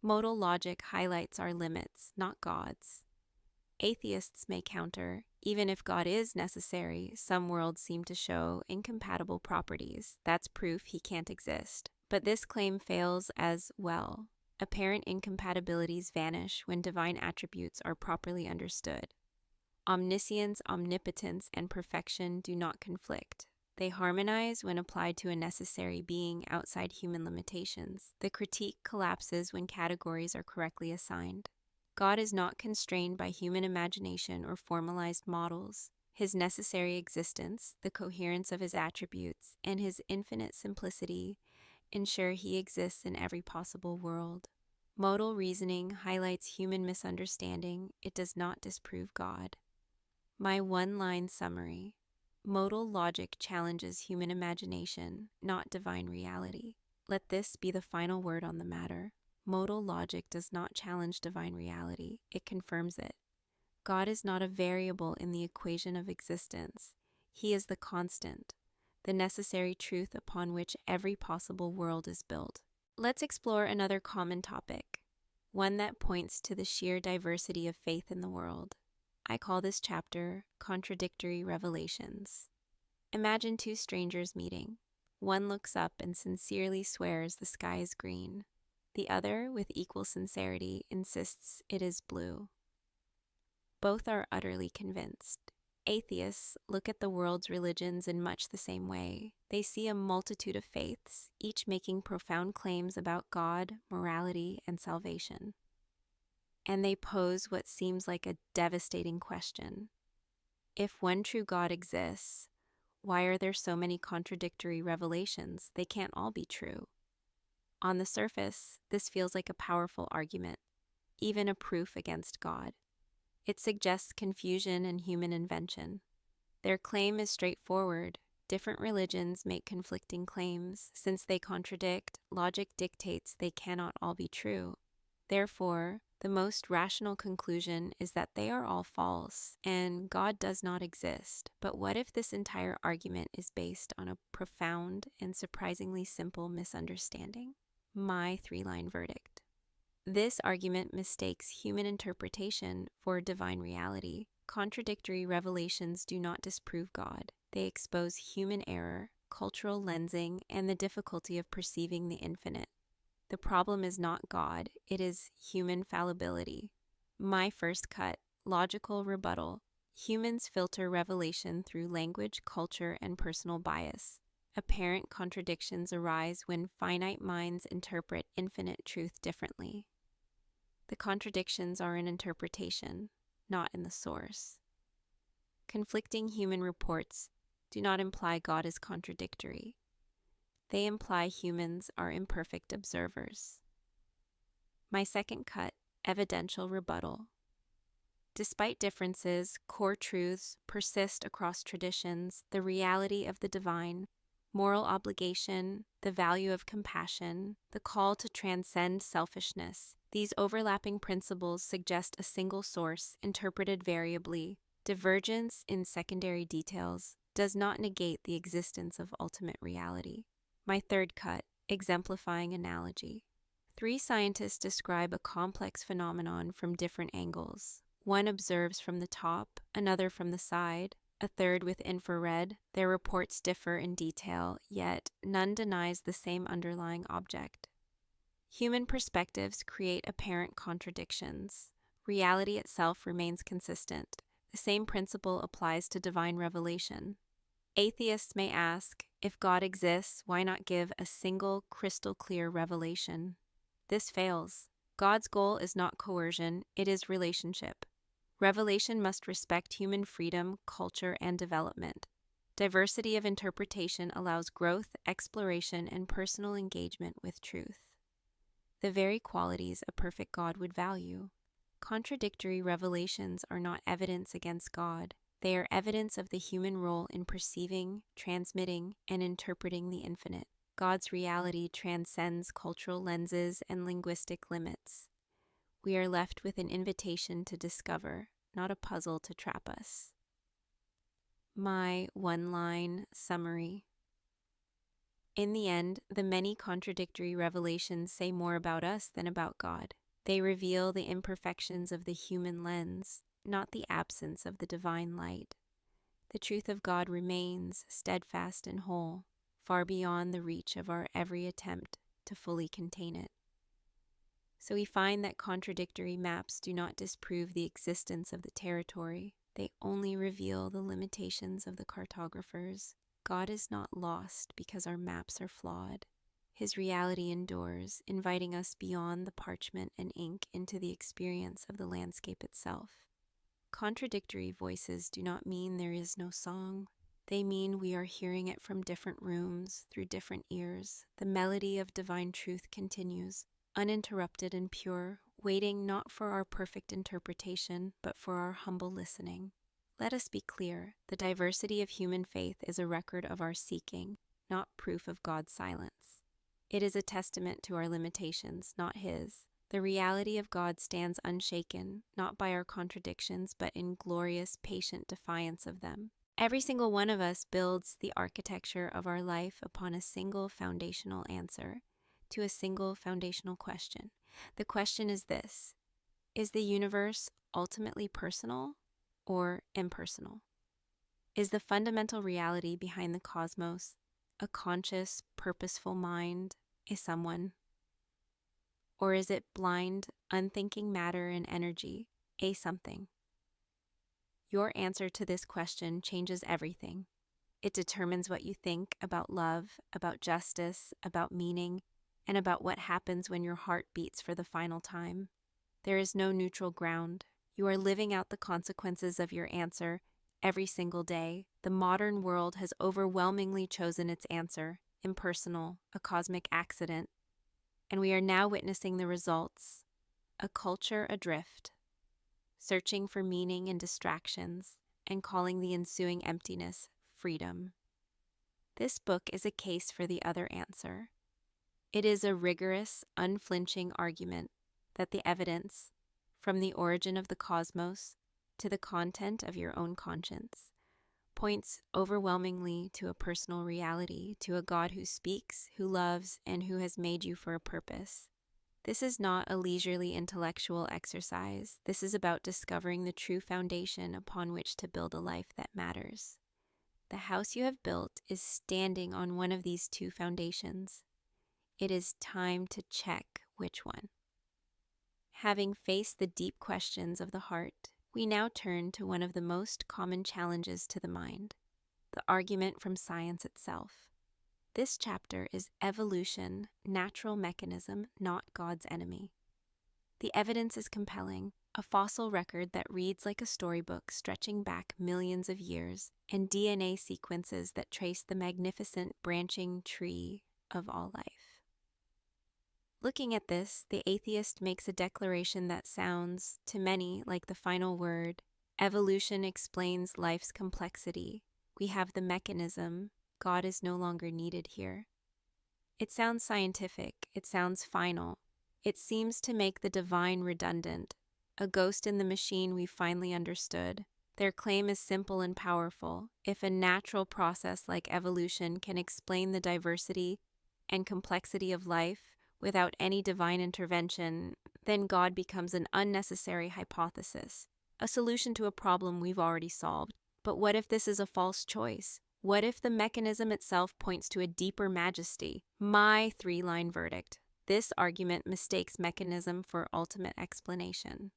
[SPEAKER 1] Modal logic highlights our limits, not God's. Atheists may counter, even if God is necessary, some worlds seem to show incompatible properties. That's proof he can't exist. But this claim fails as well. Apparent incompatibilities vanish when divine attributes are properly understood. Omniscience, omnipotence, and perfection do not conflict. They harmonize when applied to a necessary being outside human limitations. The critique collapses when categories are correctly assigned. God is not constrained by human imagination or formalized models. His necessary existence, the coherence of his attributes, and his infinite simplicity ensure he exists in every possible world. Modal reasoning highlights human misunderstanding. It does not disprove God. My one-line summary. Modal logic challenges human imagination, not divine reality. Let this be the final word on the matter. Modal logic does not challenge divine reality, it confirms it. God is not a variable in the equation of existence. He is the constant, the necessary truth upon which every possible world is built. Let's explore another common topic, one that points to the sheer diversity of faith in the world. I call this chapter Contradictory Revelations. Imagine two strangers meeting. One looks up and sincerely swears the sky is green. The other, with equal sincerity, insists it is blue. Both are utterly convinced. Atheists look at the world's religions in much the same way. They see a multitude of faiths, each making profound claims about God, morality, and salvation. And they pose what seems like a devastating question. If one true God exists, why are there so many contradictory revelations? They can't all be true. On the surface, this feels like a powerful argument, even a proof against God. It suggests confusion and human invention. Their claim is straightforward. Different religions make conflicting claims. Since they contradict, logic dictates they cannot all be true. Therefore, the most rational conclusion is that they are all false, and God does not exist. But what if this entire argument is based on a profound and surprisingly simple misunderstanding? My three-line verdict. This argument mistakes human interpretation for divine reality. Contradictory revelations do not disprove God. They expose human error, cultural lensing, and the difficulty of perceiving the infinite. The problem is not God, it is human fallibility. My first cut, logical rebuttal. Humans filter revelation through language, culture, and personal bias. Apparent contradictions arise when finite minds interpret infinite truth differently. The contradictions are in interpretation, not in the source. Conflicting human reports do not imply God is contradictory. They imply humans are imperfect observers. My second cut, evidential rebuttal. Despite differences, core truths persist across traditions: the reality of the divine, moral obligation, the value of compassion, the call to transcend selfishness. These overlapping principles suggest a single source, interpreted variably. Divergence in secondary details does not negate the existence of ultimate reality. My third cut, exemplifying analogy. 3 scientists describe a complex phenomenon from different angles. One observes from the top, another from the side, a third with infrared. Their reports differ in detail, yet none denies the same underlying object. Human perspectives create apparent contradictions. Reality itself remains consistent. The same principle applies to divine revelation. Atheists may ask, if God exists, why not give a single crystal clear revelation? This fails. God's goal is not coercion, it is relationship. Revelation must respect human freedom, culture, and development. Diversity of interpretation allows growth, exploration, and personal engagement with truth. The very qualities a perfect God would value. Contradictory revelations are not evidence against God. They are evidence of the human role in perceiving, transmitting, and interpreting the infinite. God's reality transcends cultural lenses and linguistic limits. We are left with an invitation to discover, not a puzzle to trap us. My one-line summary. In the end, the many contradictory revelations say more about us than about God. They reveal the imperfections of the human lens, not the absence of the divine light. The truth of God remains steadfast and whole, far beyond the reach of our every attempt to fully contain it. So we find that contradictory maps do not disprove the existence of the territory. They only reveal the limitations of the cartographers. God is not lost because our maps are flawed. His reality endures, inviting us beyond the parchment and ink into the experience of the landscape itself. Contradictory voices do not mean there is no song. They mean we are hearing it from different rooms, through different ears. The melody of divine truth continues, uninterrupted and pure, waiting not for our perfect interpretation, but for our humble listening. Let us be clear, the diversity of human faith is a record of our seeking, not proof of God's silence. It is a testament to our limitations, not His. The reality of God stands unshaken, not by our contradictions, but in glorious, patient defiance of them. Every single one of us builds the architecture of our life upon a single foundational answer to a single foundational question. The question is this: is the universe ultimately personal or impersonal? Is the fundamental reality behind the cosmos a conscious, purposeful mind, a someone? Or is it blind, unthinking matter and energy, a something? Your answer to this question changes everything. It determines what you think about love, about justice, about meaning, and about what happens when your heart beats for the final time. There is no neutral ground. You are living out the consequences of your answer every single day. The modern world has overwhelmingly chosen its answer, impersonal, a cosmic accident, and we are now witnessing the results, a culture adrift, searching for meaning in distractions and calling the ensuing emptiness freedom. This book is a case for the other answer. It is a rigorous, unflinching argument that the evidence, from the origin of the cosmos to the content of your own conscience, points overwhelmingly to a personal reality, to a God who speaks, who loves, and who has made you for a purpose. This is not a leisurely intellectual exercise. This is about discovering the true foundation upon which to build a life that matters. The house you have built is standing on one of these two foundations. It is time to check which one. Having faced the deep questions of the heart, we now turn to one of the most common challenges to the mind, the argument from science itself. This chapter is evolution, natural mechanism, not God's enemy. The evidence is compelling, a fossil record that reads like a storybook stretching back millions of years, and DNA sequences that trace the magnificent branching tree of all life. Looking at this, the atheist makes a declaration that sounds, to many, like the final word. Evolution explains life's complexity. We have the mechanism. God is no longer needed here. It sounds scientific. It sounds final. It seems to make the divine redundant, a ghost in the machine we finally understood. Their claim is simple and powerful. If a natural process like evolution can explain the diversity and complexity of life without any divine intervention, then God becomes an unnecessary hypothesis, a solution to a problem we've already solved. But what if this is a false choice? What if the mechanism itself points to a deeper majesty? My three-line verdict. This argument mistakes mechanism for ultimate explanation.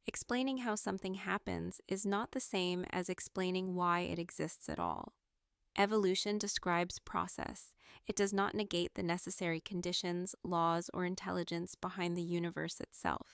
[SPEAKER 1] Explaining how something happens is not the same as explaining why it exists at all. Evolution describes process. It does not negate the necessary conditions, laws, or intelligence behind the universe itself.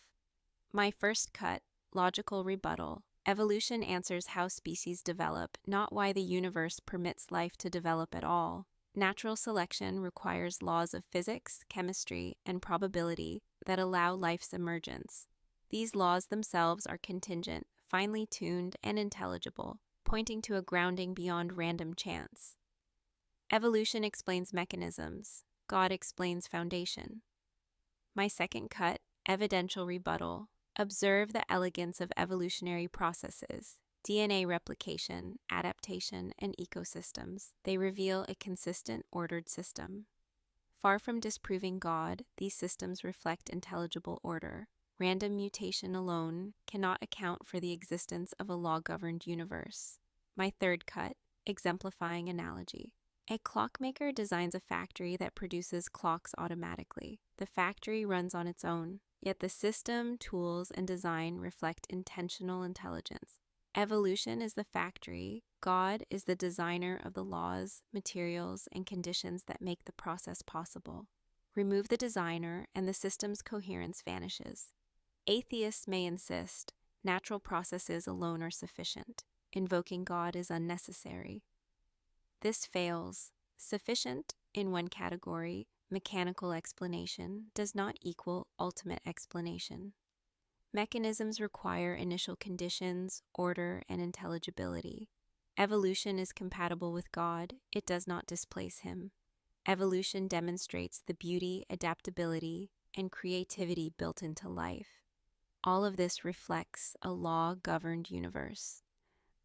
[SPEAKER 1] My first cut, logical rebuttal. Evolution answers how species develop, not why the universe permits life to develop at all. Natural selection requires laws of physics, chemistry, and probability that allow life's emergence. These laws themselves are contingent, finely tuned, and intelligible, pointing to a grounding beyond random chance. Evolution explains mechanisms. God explains foundation. My second cut, evidential rebuttal. Observe the elegance of evolutionary processes, DNA replication, adaptation, and ecosystems. They reveal a consistent, ordered system. Far from disproving God, these systems reflect intelligible order. Random mutation alone cannot account for the existence of a law-governed universe. My third cut, exemplifying analogy. A clockmaker designs a factory that produces clocks automatically. The factory runs on its own, yet the system, tools, and design reflect intentional intelligence. Evolution is the factory. God is the designer of the laws, materials, and conditions that make the process possible. Remove the designer, and the system's coherence vanishes. Atheists may insist natural processes alone are sufficient. Invoking God is unnecessary. This fails. Sufficient in one category, mechanical explanation, does not equal ultimate explanation. Mechanisms require initial conditions, order, and intelligibility. Evolution is compatible with God. It does not displace him. Evolution demonstrates the beauty, adaptability, and creativity built into life. All of this reflects a law-governed universe.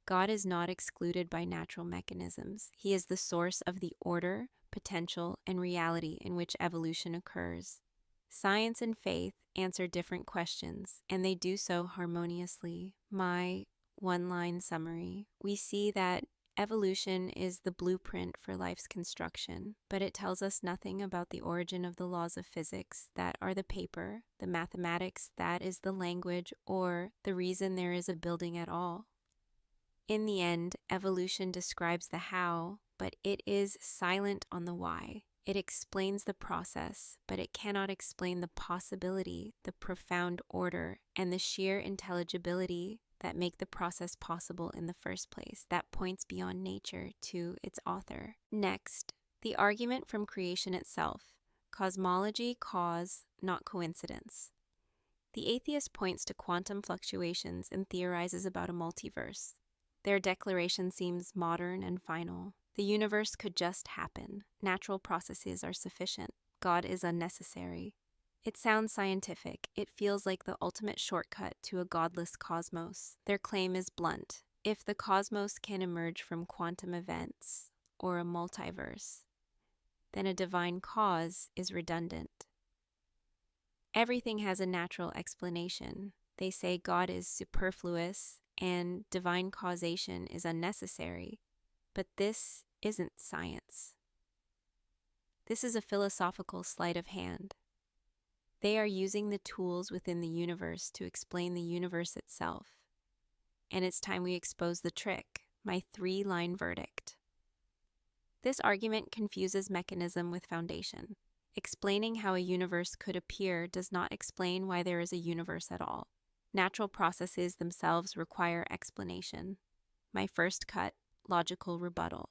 [SPEAKER 1] God is not excluded by natural mechanisms. He is the source of the order, potential, and reality in which evolution occurs. Science and faith answer different questions, and they do so harmoniously. My one-line summary. We see that evolution is the blueprint for life's construction, but it tells us nothing about the origin of the laws of physics that are the paper, the mathematics that is the language, or the reason there is a building at all. In the end, evolution describes the how, but it is silent on the why. It explains the process, but it cannot explain the possibility, the profound order, and the sheer intelligibility that make the process possible in the first place, that points beyond nature to its author. Next, the argument from creation itself. Cosmology, cause, not coincidence. The atheist points to quantum fluctuations and theorizes about a multiverse. Their declaration seems modern and final. The universe could just happen. Natural processes are sufficient. God is unnecessary. It sounds scientific. It feels like the ultimate shortcut to a godless cosmos. Their claim is blunt. If the cosmos can emerge from quantum events or a multiverse, then a divine cause is redundant. Everything has a natural explanation. They say God is superfluous and divine causation is unnecessary, but this isn't science. This is a philosophical sleight of hand. They are using the tools within the universe to explain the universe itself. And it's time we expose the trick, my three-line verdict. This argument confuses mechanism with foundation. Explaining how a universe could appear does not explain why there is a universe at all. Natural processes themselves require explanation. My first cut, logical rebuttal.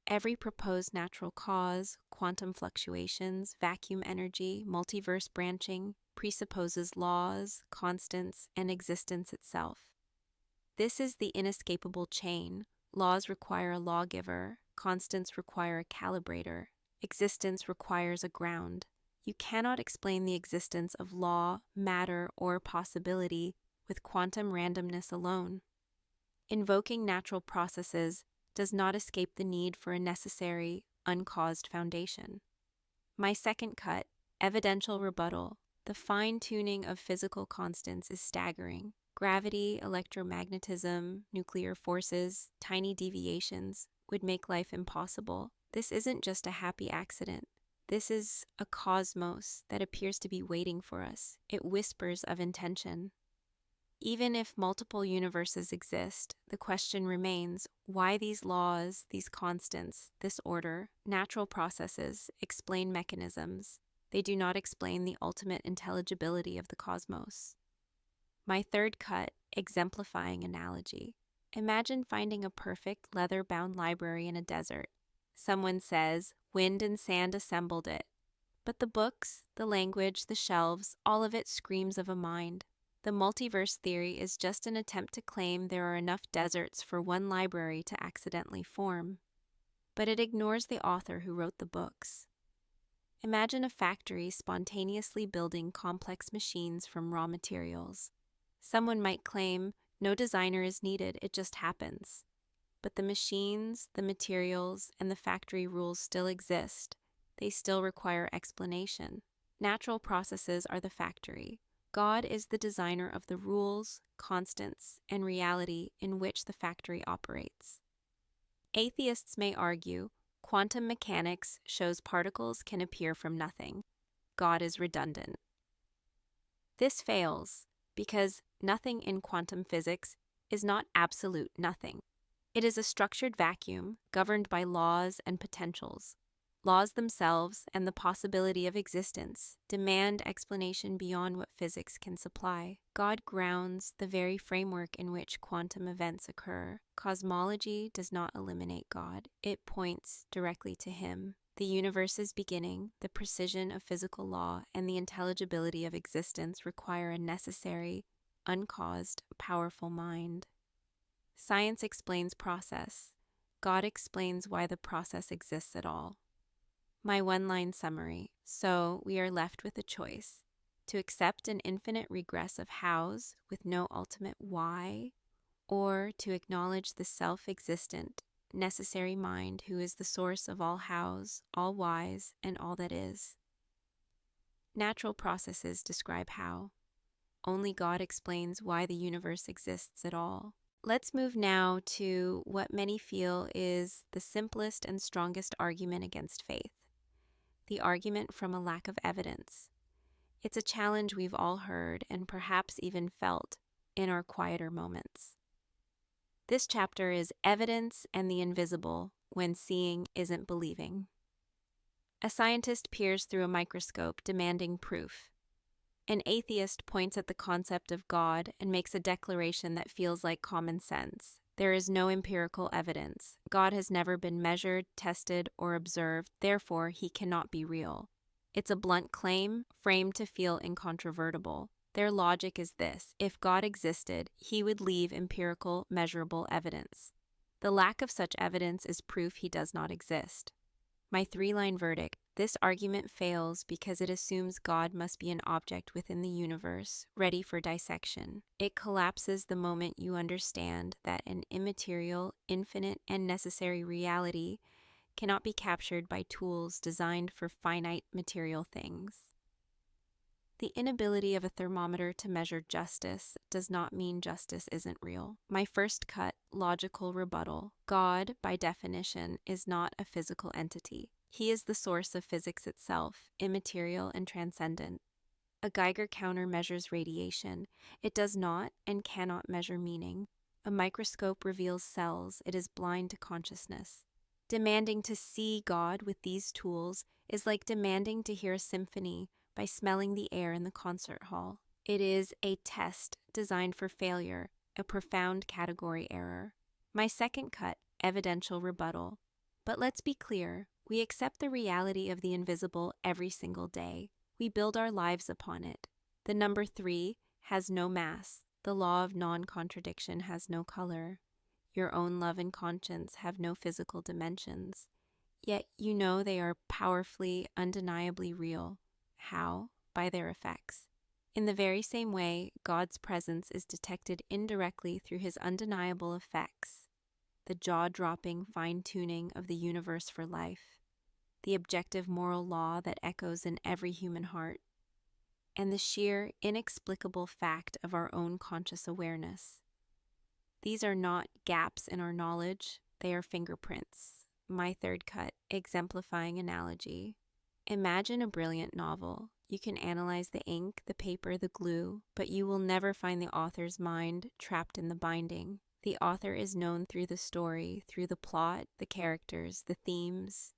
[SPEAKER 1] Every proposed natural cause, quantum fluctuations, vacuum energy, multiverse branching, presupposes laws, constants, and existence itself. This is the inescapable chain. Laws require a lawgiver, constants require a calibrator, existence requires a ground. You cannot explain the existence of law, matter, or possibility with quantum randomness alone. Invoking natural processes does not escape the need for a necessary, uncaused foundation. My second cut, evidential rebuttal. The fine-tuning of physical constants is staggering. Gravity, electromagnetism, nuclear forces, tiny deviations would make life impossible. This isn't just a happy accident. This is a cosmos that appears to be waiting for us. It whispers of intention. Even if multiple universes exist, the question remains, why these laws, these constants, this order? Natural processes explain mechanisms. They do not explain the ultimate intelligibility of the cosmos. My third cut, exemplifying analogy. Imagine finding a perfect leather-bound library in a desert. Someone says, wind and sand assembled it. But the books, the language, the shelves, all of it screams of a mind. The multiverse theory is just an attempt to claim there are enough deserts for one library to accidentally form. But it ignores the author who wrote the books. Imagine a factory spontaneously building complex machines from raw materials. Someone might claim, no designer is needed, it just happens. But the machines, the materials, and the factory rules still exist. They still require explanation. Natural processes are the factory. God is the designer of the rules, constants, and reality in which the factory operates. Atheists may argue, quantum mechanics shows particles can appear from nothing. God is redundant. This fails because nothing in quantum physics is not absolute nothing. It is a structured vacuum governed by laws and potentials. Laws themselves and the possibility of existence demand explanation beyond what physics can supply. God grounds the very framework in which quantum events occur. Cosmology does not eliminate God. It points directly to Him. The universe's beginning, the precision of physical law, and the intelligibility of existence require a necessary, uncaused, powerful mind. Science explains process. God explains why the process exists at all. My one-line summary. So we are left with a choice: to accept an infinite regress of hows with no ultimate why, or to acknowledge the self-existent, necessary mind who is the source of all hows, all whys, and all that is. Natural processes describe how. Only God explains why the universe exists at all. Let's move now to what many feel is the simplest and strongest argument against faith. The argument from a lack of evidence. It's a challenge we've all heard and perhaps even felt in our quieter moments. This chapter is Evidence and the Invisible when seeing isn't believing. A scientist peers through a microscope demanding proof. An atheist points at the concept of God and makes a declaration that feels like common sense. There is no empirical evidence. God has never been measured, tested, or observed, therefore he cannot be real. It's a blunt claim, framed to feel incontrovertible. Their logic is this: if God existed, he would leave empirical, measurable evidence. The lack of such evidence is proof he does not exist. My three-line verdict: this argument fails because it assumes God must be an object within the universe, ready for dissection. It collapses the moment you understand that an immaterial, infinite, and necessary reality cannot be captured by tools designed for finite material things. The inability of a thermometer to measure justice does not mean justice isn't real. My first cut, logical rebuttal. God, by definition, is not a physical entity. He is the source of physics itself, immaterial and transcendent. A Geiger counter measures radiation. It does not and cannot measure meaning. A microscope reveals cells. It is blind to consciousness. Demanding to see God with these tools is like demanding to hear a symphony by smelling the air in the concert hall. It is a test designed for failure, a profound category error. My second cut, evidential rebuttal. But let's be clear, we accept the reality of the invisible every single day. We build our lives upon it. The number 3 has no mass. The law of non-contradiction has no color. Your own love and conscience have no physical dimensions. Yet you know they are powerfully, undeniably real. How? By their effects. In the very same way, God's presence is detected indirectly through his undeniable effects, the jaw-dropping fine-tuning of the universe for life, the objective moral law that echoes in every human heart, and the sheer, inexplicable fact of our own conscious awareness. These are not gaps in our knowledge, they are fingerprints. My third cut, exemplifying analogy. Imagine a brilliant novel. You can analyze the ink, the paper, the glue, but you will never find the author's mind trapped in the binding. The author is known through the story, through the plot, the characters, the themes.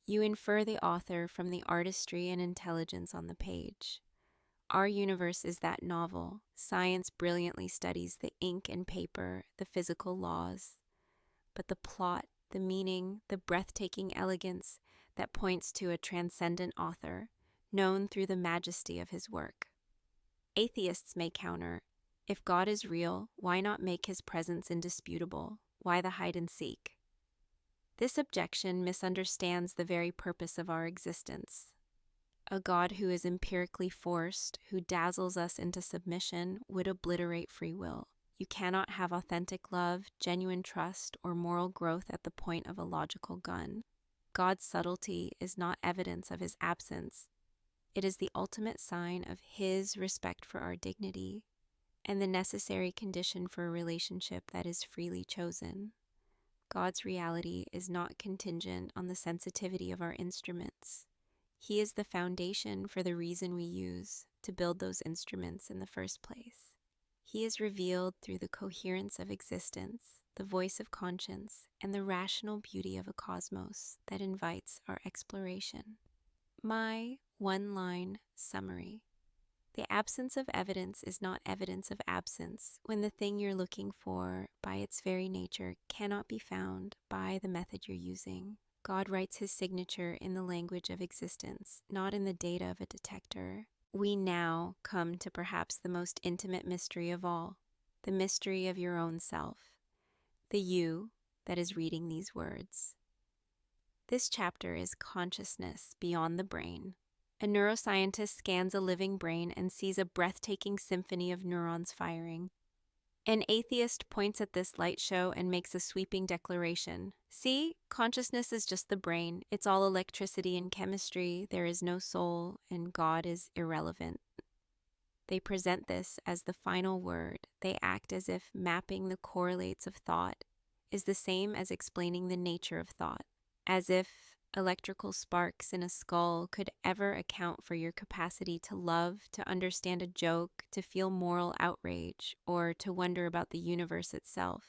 [SPEAKER 1] You infer the author from the artistry and intelligence on the page. Our universe is that novel. Science brilliantly studies the ink and paper, the physical laws. But the plot, the meaning, the breathtaking elegance that points to a transcendent author, known through the majesty of his work. Atheists may counter, if God is real, why not make his presence indisputable? Why the hide and seek? This objection misunderstands the very purpose of our existence. A God who is empirically forced, who dazzles us into submission, would obliterate free will. You cannot have authentic love, genuine trust, or moral growth at the point of a logical gun. God's subtlety is not evidence of his absence. It is the ultimate sign of his respect for our dignity and the necessary condition for a relationship that is freely chosen. God's reality is not contingent on the sensitivity of our instruments. He is the foundation for the reason we use to build those instruments in the first place. He is revealed through the coherence of existence, the voice of conscience, and the rational beauty of a cosmos that invites our exploration. My one-line summary. The absence of evidence is not evidence of absence when the thing you're looking for, by its very nature, cannot be found by the method you're using. God writes his signature in the language of existence, not in the data of a detector. We now come to perhaps the most intimate mystery of all, the mystery of your own self, the you that is reading these words. This chapter is consciousness beyond the brain. A neuroscientist scans a living brain and sees a breathtaking symphony of neurons firing. An atheist points at this light show and makes a sweeping declaration. See, consciousness is just the brain. It's all electricity and chemistry. There is no soul, and God is irrelevant. They present this as the final word. They act as if mapping the correlates of thought is the same as explaining the nature of thought, as if electrical sparks in a skull could ever account for your capacity to love, to understand a joke, to feel moral outrage, or to wonder about the universe itself.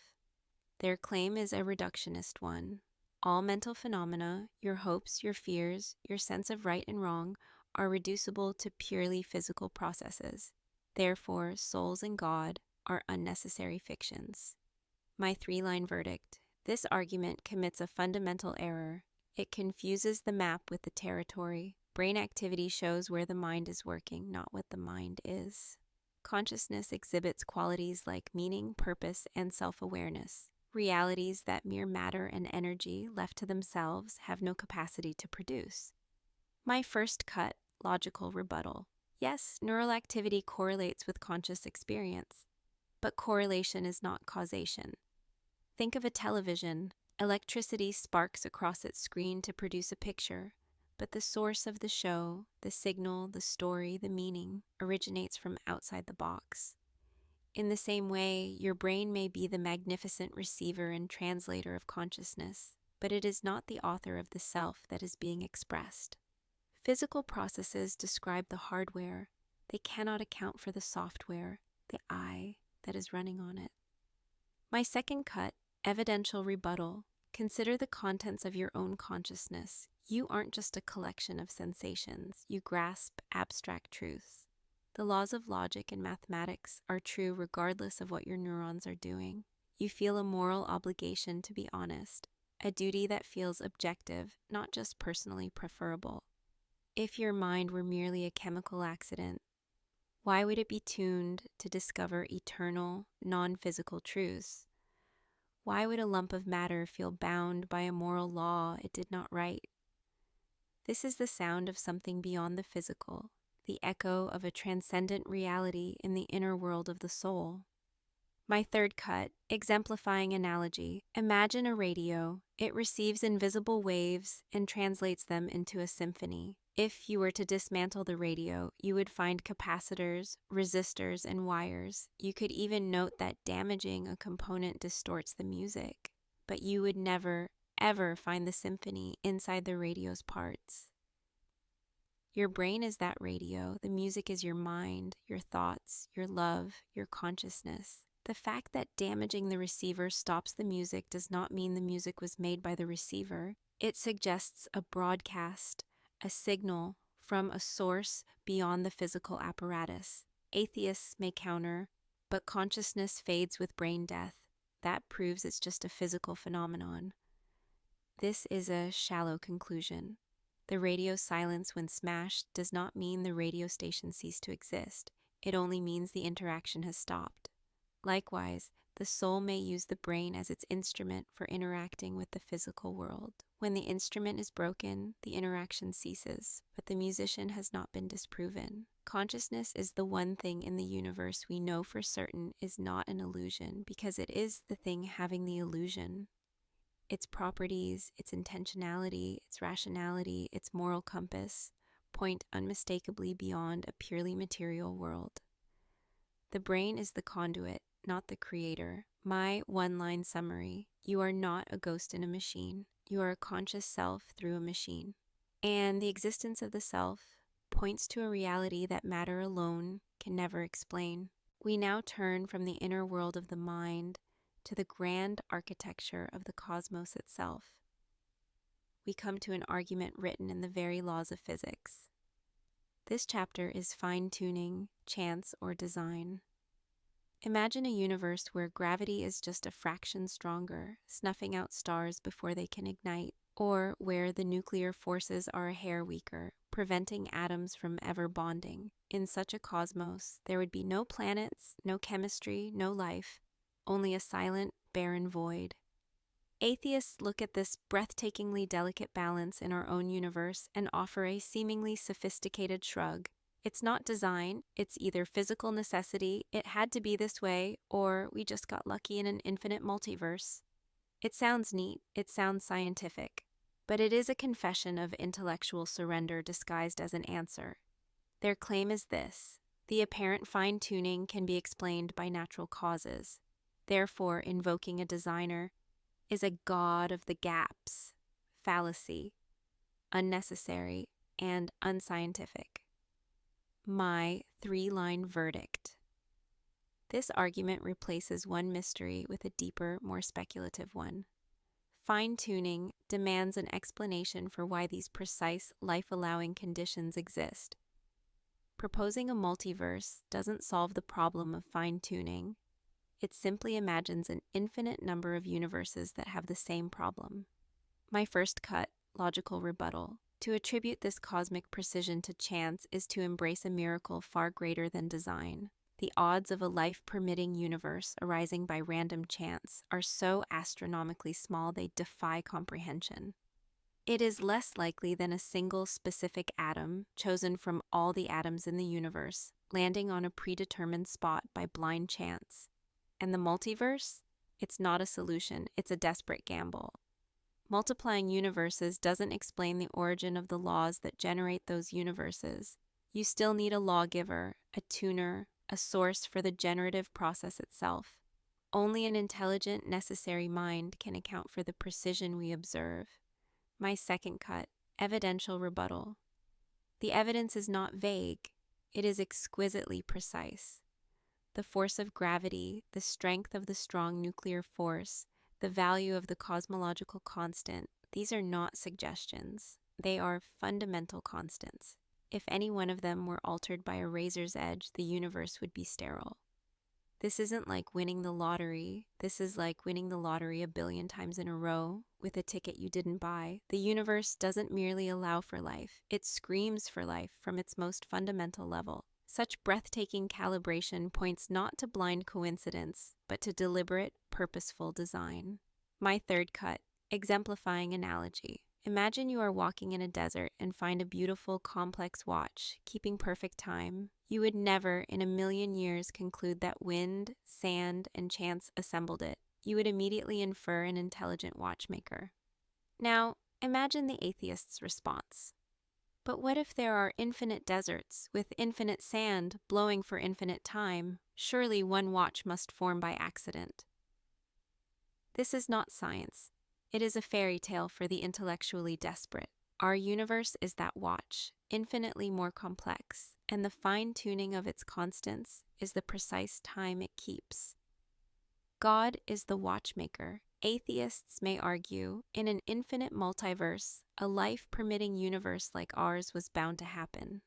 [SPEAKER 1] Their claim is a reductionist one. All mental phenomena, your hopes, your fears, your sense of right and wrong, are reducible to purely physical processes. Therefore, souls and God are unnecessary fictions. My three-line verdict. This argument commits a fundamental error. It confuses the map with the territory. Brain activity shows where the mind is working, not what the mind is. Consciousness exhibits qualities like meaning, purpose, and self-awareness, realities that mere matter and energy, left to themselves, have no capacity to produce. My first cut, logical rebuttal. Yes, neural activity correlates with conscious experience, but correlation is not causation. Think of a television. Electricity sparks across its screen to produce a picture, but the source of the show, the signal, the story, the meaning, originates from outside the box. In the same way, your brain may be the magnificent receiver and translator of consciousness, but it is not the author of the self that is being expressed. Physical processes describe the hardware. They cannot account for the software, the I, that is running on it. My second cut, evidential rebuttal. Consider the contents of your own consciousness. You aren't just a collection of sensations. You grasp abstract truths. The laws of logic and mathematics are true regardless of what your neurons are doing. You feel a moral obligation to be honest, a duty that feels objective, not just personally preferable. If your mind were merely a chemical accident, why would it be tuned to discover eternal, non-physical truths? Why would a lump of matter feel bound by a moral law it did not write? This is the sound of something beyond the physical, the echo of a transcendent reality in the inner world of the soul. My third cut, exemplifying analogy. Imagine a radio. It receives invisible waves and translates them into a symphony. If you were to dismantle the radio, you would find capacitors, resistors, and wires. You could even note that damaging a component distorts the music. But you would never, ever find the symphony inside the radio's parts. Your brain is that radio. The music is your mind, your thoughts, your love, your consciousness. The fact that damaging the receiver stops the music does not mean the music was made by the receiver. It suggests a broadcast, a signal from a source beyond the physical apparatus. Atheists may counter, but consciousness fades with brain death. That proves it's just a physical phenomenon. This is a shallow conclusion. The radio's silence when smashed does not mean the radio station ceased to exist. It only means the interaction has stopped. Likewise, the soul may use the brain as its instrument for interacting with the physical world. When the instrument is broken, the interaction ceases, but the musician has not been disproven. Consciousness is the one thing in the universe we know for certain is not an illusion, because it is the thing having the illusion. Its properties, its intentionality, its rationality, its moral compass point unmistakably beyond a purely material world. The brain is the conduit, not the creator. My one-line summary: you are not a ghost in a machine. You are a conscious self through a machine. And the existence of the self points to a reality that matter alone can never explain. We now turn from the inner world of the mind to the grand architecture of the cosmos itself. We come to an argument written in the very laws of physics. This chapter is fine-tuning, chance, or design. Imagine a universe where gravity is just a fraction stronger, snuffing out stars before they can ignite, or where the nuclear forces are a hair weaker, preventing atoms from ever bonding. In such a cosmos, there would be no planets, no chemistry, no life, only a silent, barren void. Atheists look at this breathtakingly delicate balance in our own universe and offer a seemingly sophisticated shrug. It's not design, it's either physical necessity, it had to be this way, or we just got lucky in an infinite multiverse. It sounds neat, it sounds scientific, but it is a confession of intellectual surrender disguised as an answer. Their claim is this: the apparent fine-tuning can be explained by natural causes. Therefore, invoking a designer is a god of the gaps, fallacy, unnecessary, and unscientific. My three-line verdict. This argument replaces one mystery with a deeper, more speculative one. Fine-tuning demands an explanation for why these precise, life-allowing conditions exist. Proposing a multiverse doesn't solve the problem of fine-tuning. It simply imagines an infinite number of universes that have the same problem. My first cut, logical rebuttal. To attribute this cosmic precision to chance is to embrace a miracle far greater than design. The odds of a life-permitting universe arising by random chance are so astronomically small they defy comprehension. It is less likely than a single specific atom, chosen from all the atoms in the universe, landing on a predetermined spot by blind chance. And the multiverse? It's not a solution, it's a desperate gamble. Multiplying universes doesn't explain the origin of the laws that generate those universes. You still need a lawgiver, a tuner, a source for the generative process itself. Only an intelligent, necessary mind can account for the precision we observe. My second cut, evidential rebuttal. The evidence is not vague, it is exquisitely precise. The force of gravity, the strength of the strong nuclear force, the value of the cosmological constant, these are not suggestions. They are fundamental constants. If any one of them were altered by a razor's edge, the universe would be sterile. This isn't like winning the lottery. This is like winning the lottery a billion times in a row with a ticket you didn't buy. The universe doesn't merely allow for life. It screams for life from its most fundamental level. Such breathtaking calibration points not to blind coincidence, but to deliberate, purposeful design. My third cut, exemplifying analogy. Imagine you are walking in a desert and find a beautiful, complex watch, keeping perfect time. You would never, in a million years, conclude that wind, sand, and chance assembled it. You would immediately infer an intelligent watchmaker. Now, imagine the atheist's response. But what if there are infinite deserts with infinite sand blowing for infinite time? Surely one watch must form by accident. This is not science. It is a fairy tale for the intellectually desperate. Our universe is that watch, infinitely more complex, and the fine-tuning of its constants is the precise time it keeps. God is the watchmaker. Atheists may argue, in an infinite multiverse, a life-permitting universe like ours was bound to happen.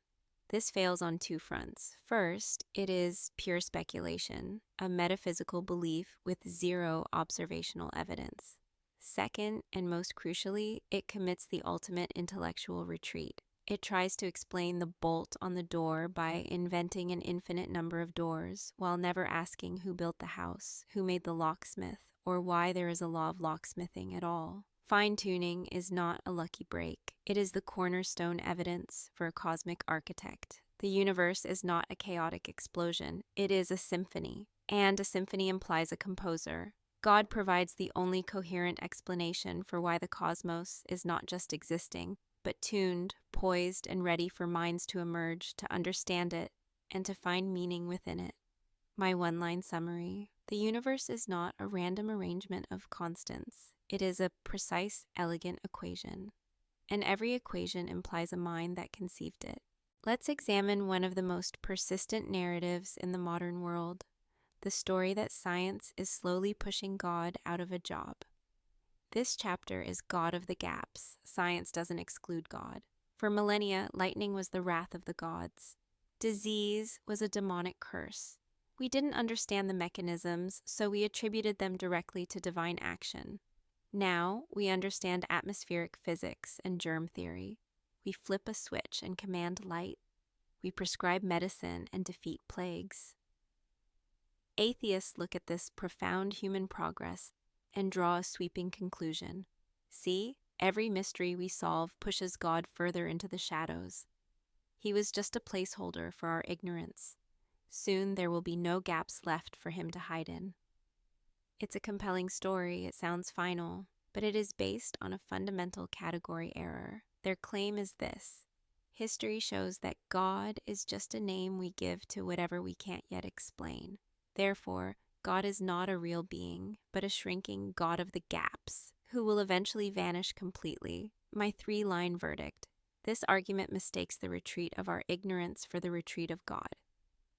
[SPEAKER 1] This fails on two fronts. First, it is pure speculation, a metaphysical belief with zero observational evidence. Second, and most crucially, it commits the ultimate intellectual retreat. It tries to explain the bolt on the door by inventing an infinite number of doors, while never asking who built the house, who made the locksmith, or why there is a law of locksmithing at all. Fine-tuning is not a lucky break. It is the cornerstone evidence for a cosmic architect. The universe is not a chaotic explosion. It is a symphony, and a symphony implies a composer. God provides the only coherent explanation for why the cosmos is not just existing, but tuned, poised, and ready for minds to emerge, to understand it, and to find meaning within it. My one-line summary: the universe is not a random arrangement of constants. It is a precise, elegant equation, and every equation implies a mind that conceived it. Let's examine one of the most persistent narratives in the modern world, the story that science is slowly pushing God out of a job. This chapter is God of the gaps. Science doesn't exclude God. For millennia, lightning was the wrath of the gods. Disease was a demonic curse. We didn't understand the mechanisms, so we attributed them directly to divine action. Now, we understand atmospheric physics and germ theory. We flip a switch and command light. We prescribe medicine and defeat plagues. Atheists look at this profound human progress and draw a sweeping conclusion. See, every mystery we solve pushes God further into the shadows. He was just a placeholder for our ignorance. Soon there will be no gaps left for him to hide in. It's a compelling story, it sounds final, but it is based on a fundamental category error. Their claim is this: history shows that God is just a name we give to whatever we can't yet explain. Therefore, God is not a real being, but a shrinking God of the gaps, who will eventually vanish completely. My three-line verdict: this argument mistakes the retreat of our ignorance for the retreat of God.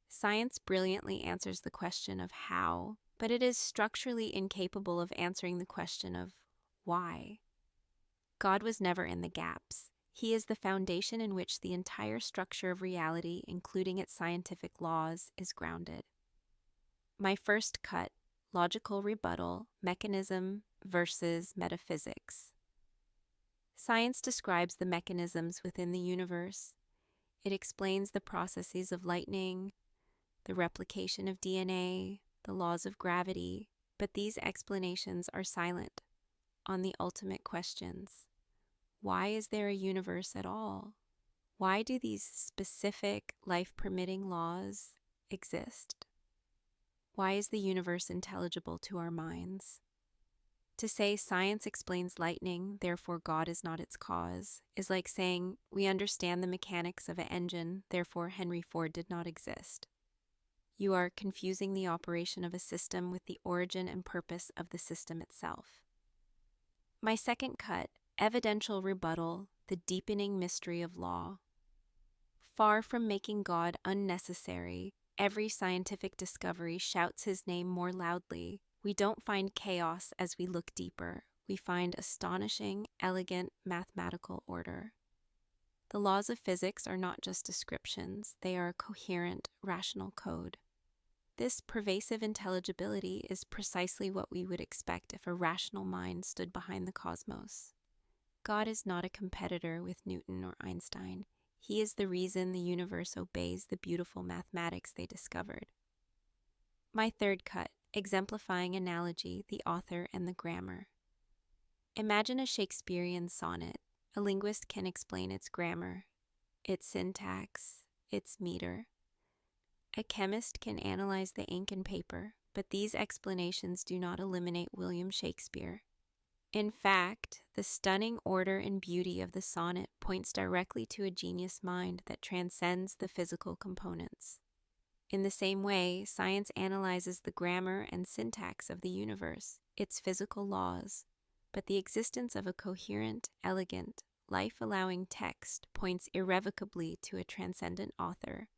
[SPEAKER 1] Science brilliantly answers the question of how, but it is structurally incapable of answering the question of why. God was never in the gaps. He is the foundation in which the entire structure of reality, including its scientific laws, is grounded. My first cut: logical rebuttal, mechanism versus metaphysics. Science describes the mechanisms within the universe. It explains the processes of lightning, the replication of DNA, the laws of gravity, but these explanations are silent on the ultimate questions. Why is there a universe at all? Why do these specific life-permitting laws exist? Why is the universe intelligible to our minds? To say science explains lightning, therefore God is not its cause, is like saying we understand the mechanics of an engine, therefore Henry Ford did not exist. You are confusing the operation of a system with the origin and purpose of the system itself. My second cut: evidential rebuttal, the deepening mystery of law. Far from making God unnecessary, every scientific discovery shouts his name more loudly. We don't find chaos as we look deeper. We find astonishing, elegant, mathematical order. The laws of physics are not just descriptions, they are a coherent, rational code. This pervasive intelligibility is precisely what we would expect if a rational mind stood behind the cosmos. God is not a competitor with Newton or Einstein. He is the reason the universe obeys the beautiful mathematics they discovered. My third cut: exemplifying analogy, the author and the grammar. Imagine a Shakespearean sonnet. A linguist can explain its grammar, its syntax, its meter. A chemist can analyze the ink and paper, but these explanations do not eliminate William Shakespeare. In fact, the stunning order and beauty of the sonnet points directly to a genius mind that transcends the physical components. In the same way, science analyzes the grammar and syntax of the universe, its physical laws, but the existence of a coherent, elegant, life-allowing text points irrevocably to a transcendent author.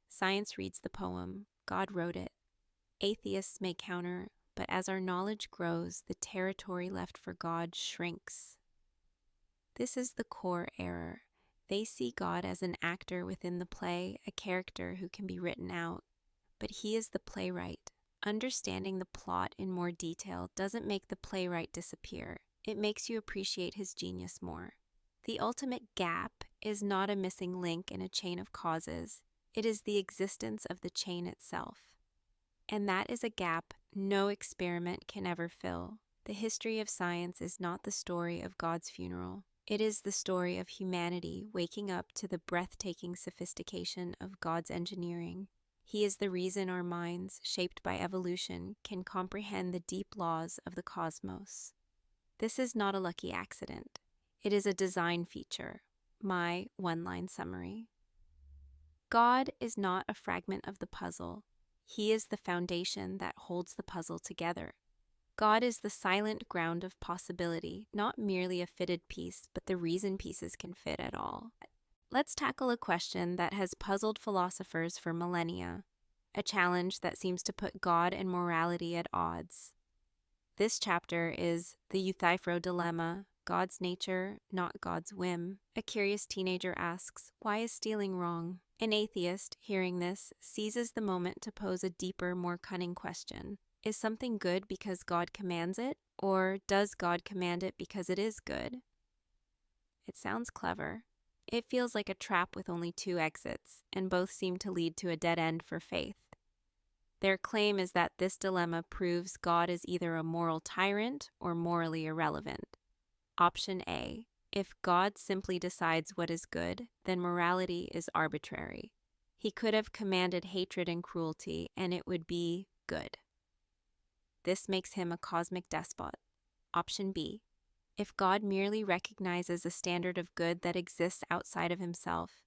[SPEAKER 1] Science reads the poem, God wrote it. Atheists may counter, but as our knowledge grows, the territory left for God shrinks. This is the core error. They see God as an actor within the play, a character who can be written out. But he is the playwright. Understanding the plot in more detail doesn't make the playwright disappear. It makes you appreciate his genius more. The ultimate gap is not a missing link in a chain of causes. It is the existence of the chain itself. And that is a gap no experiment can ever fill. The history of science is not the story of God's funeral. It is the story of humanity waking up to the breathtaking sophistication of God's engineering. He is the reason our minds, shaped by evolution, can comprehend the deep laws of the cosmos. This is not a lucky accident. It is a design feature. My one-line summary. God is not a fragment of the puzzle. He is the foundation that holds the puzzle together. God is the silent ground of possibility, not merely a fitted piece, but the reason pieces can fit at all. Let's tackle a question that has puzzled philosophers for millennia, a challenge that seems to put God and morality at odds. This chapter is the Euthyphro dilemma, God's nature, not God's whim. A curious teenager asks, why is stealing wrong? An atheist, hearing this, seizes the moment to pose a deeper, more cunning question. Is something good because God commands it, or does God command it because it is good? It sounds clever. It feels like a trap with only two exits, and both seem to lead to a dead end for faith. Their claim is that this dilemma proves God is either a moral tyrant or morally irrelevant. Option A. If God simply decides what is good, then morality is arbitrary. He could have commanded hatred and cruelty, and it would be good. This makes him a cosmic despot. Option B. If God merely recognizes a standard of good that exists outside of himself,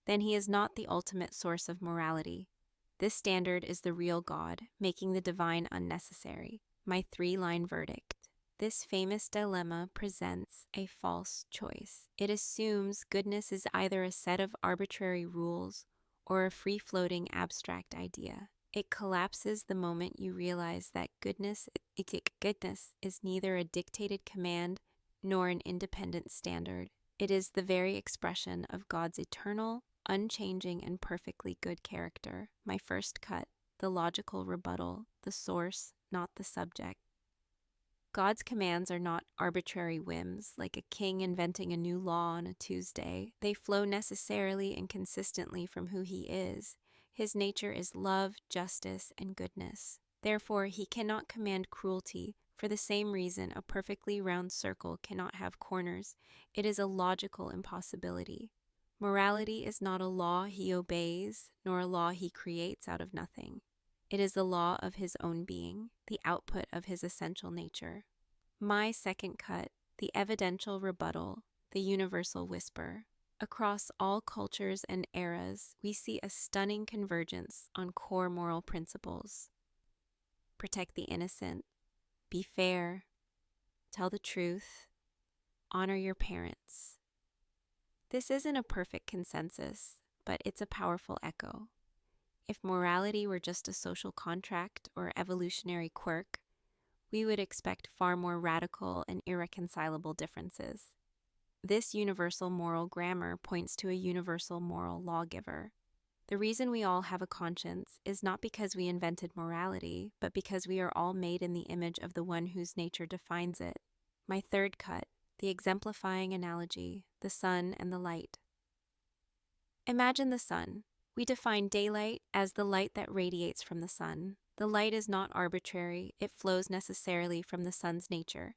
[SPEAKER 1] then he is not the ultimate source of morality. This standard is the real God, making the divine unnecessary. My three-line verdict. This famous dilemma presents a false choice. It assumes goodness is either a set of arbitrary rules or a free-floating abstract idea. It collapses the moment you realize that goodness is neither a dictated command nor an independent standard. It is the very expression of God's eternal, unchanging, and perfectly good character. My first cut, the logical rebuttal, the source, not the subject. God's commands are not arbitrary whims, like a king inventing a new law on a Tuesday. They flow necessarily and consistently from who he is. His nature is love, justice, and goodness. Therefore, he cannot command cruelty. For the same reason, a perfectly round circle cannot have corners. It is a logical impossibility. Morality is not a law he obeys, nor a law he creates out of nothing. It is the law of his own being, the output of his essential nature. My second cut, the evidential rebuttal, the universal whisper. Across all cultures and eras, we see a stunning convergence on core moral principles. Protect the innocent, be fair, tell the truth, honor your parents. This isn't a perfect consensus, but it's a powerful echo. If morality were just a social contract or evolutionary quirk, we would expect far more radical and irreconcilable differences. This universal moral grammar points to a universal moral lawgiver. The reason we all have a conscience is not because we invented morality, but because we are all made in the image of the one whose nature defines it. My third cut, the exemplifying analogy, the sun and the light. Imagine the sun. We define daylight as the light that radiates from the sun. The light is not arbitrary, it flows necessarily from the sun's nature.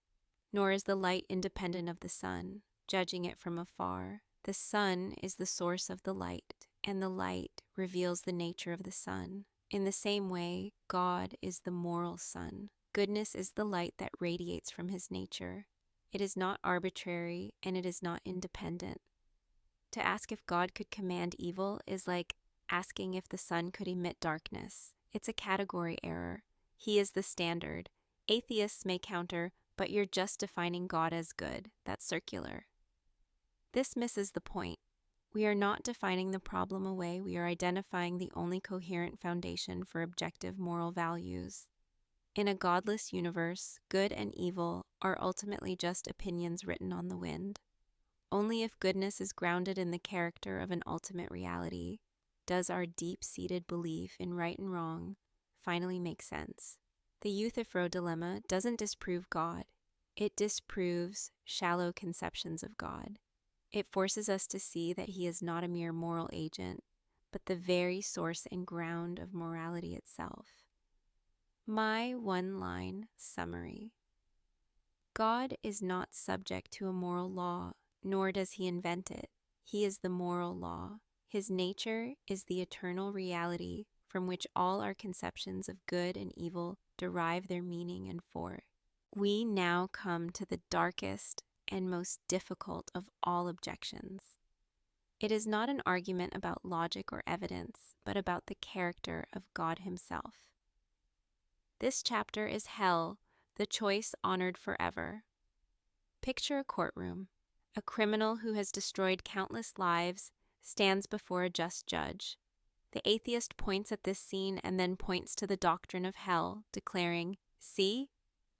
[SPEAKER 1] Nor is the light independent of the sun. judging it from afar. The sun is the source of the light, and the light reveals the nature of the sun. In the same way, God is the moral sun. Goodness is the light that radiates from his nature. It is not arbitrary, and it is not independent. To ask if God could command evil is like asking if the sun could emit darkness. It's a category error. He is the standard. Atheists may counter, but you're just defining God as good. That's circular. This misses the point. We are not defining the problem away. We are identifying the only coherent foundation for objective moral values. In a godless universe, good and evil are ultimately just opinions written on the wind. Only if goodness is grounded in the character of an ultimate reality does our deep-seated belief in right and wrong finally make sense. The Euthyphro dilemma doesn't disprove God. It disproves shallow conceptions of God. It forces us to see that he is not a mere moral agent, but the very source and ground of morality itself. My one-line summary. God is not subject to a moral law, nor does he invent it. He is the moral law. His nature is the eternal reality from which all our conceptions of good and evil derive their meaning and force. We now come to the darkest and most difficult of all objections. It is not an argument about logic or evidence, but about the character of God himself. This chapter is hell, the choice honored forever. Picture a courtroom. A criminal who has destroyed countless lives stands before a just judge. The atheist points at this scene and then points to the doctrine of hell, declaring, "See,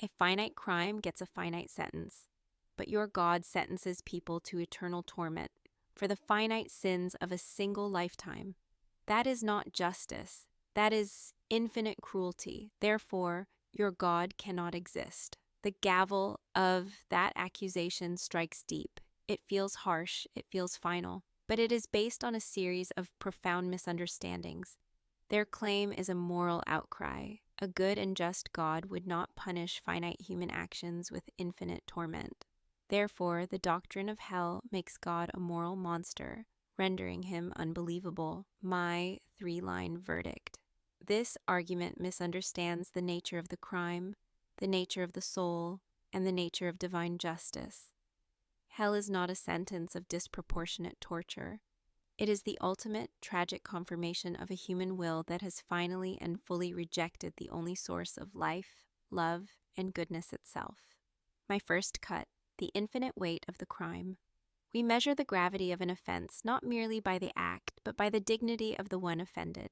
[SPEAKER 1] a finite crime gets a finite sentence, but your God sentences people to eternal torment for the finite sins of a single lifetime. That is not justice. That is infinite cruelty. Therefore, your God cannot exist." The gavel of that accusation strikes deep. It feels harsh, it feels final, but it is based on a series of profound misunderstandings. Their claim is a moral outcry. A good and just God would not punish finite human actions with infinite torment. Therefore, the doctrine of hell makes God a moral monster, rendering him unbelievable. My three-line verdict. This argument misunderstands the nature of the crime, the nature of the soul, and the nature of divine justice. Hell is not a sentence of disproportionate torture. It is the ultimate tragic confirmation of a human will that has finally and fully rejected the only source of life, love, and goodness itself. My first cut, the infinite weight of the crime. We measure the gravity of an offense not merely by the act, but by the dignity of the one offended.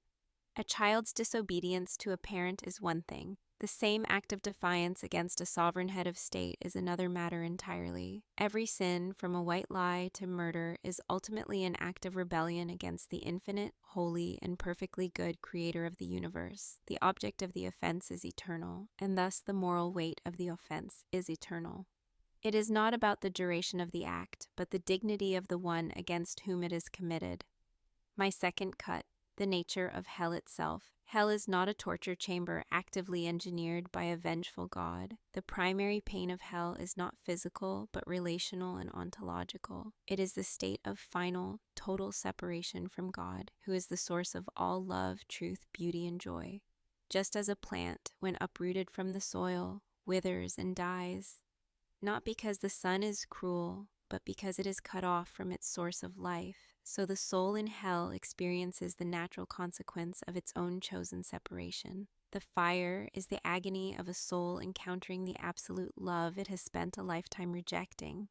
[SPEAKER 1] A child's disobedience to a parent is one thing. The same act of defiance against a sovereign head of state is another matter entirely. Every sin, from a white lie to murder, is ultimately an act of rebellion against the infinite, holy, and perfectly good creator of the universe. The object of the offense is eternal, and thus the moral weight of the offense is eternal. It is not about the duration of the act, but the dignity of the one against whom it is committed. My second cut, the nature of hell itself. Hell is not a torture chamber actively engineered by a vengeful God. The primary pain of hell is not physical, but relational and ontological. It is the state of final, total separation from God, who is the source of all love, truth, beauty, and joy. Just as a plant, when uprooted from the soil, withers and dies, not because the sun is cruel, but because it is cut off from its source of life, so the soul in hell experiences the natural consequence of its own chosen separation. The fire is the agony of a soul encountering the absolute love it has spent a lifetime rejecting.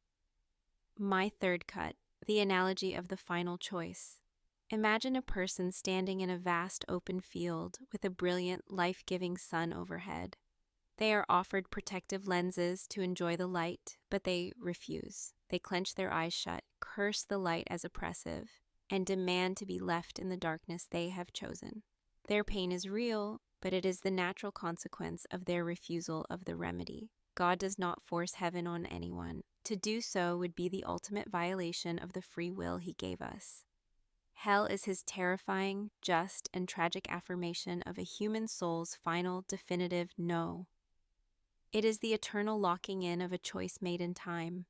[SPEAKER 1] My third cut, the analogy of the final choice. Imagine a person standing in a vast open field with a brilliant, life-giving sun overhead. They are offered protective lenses to enjoy the light, but they refuse. They clench their eyes shut, curse the light as oppressive, and demand to be left in the darkness they have chosen. Their pain is real, but it is the natural consequence of their refusal of the remedy. God does not force heaven on anyone. To do so would be the ultimate violation of the free will he gave us. Hell is his terrifying, just, and tragic affirmation of a human soul's final, definitive no. It is the eternal locking in of a choice made in time.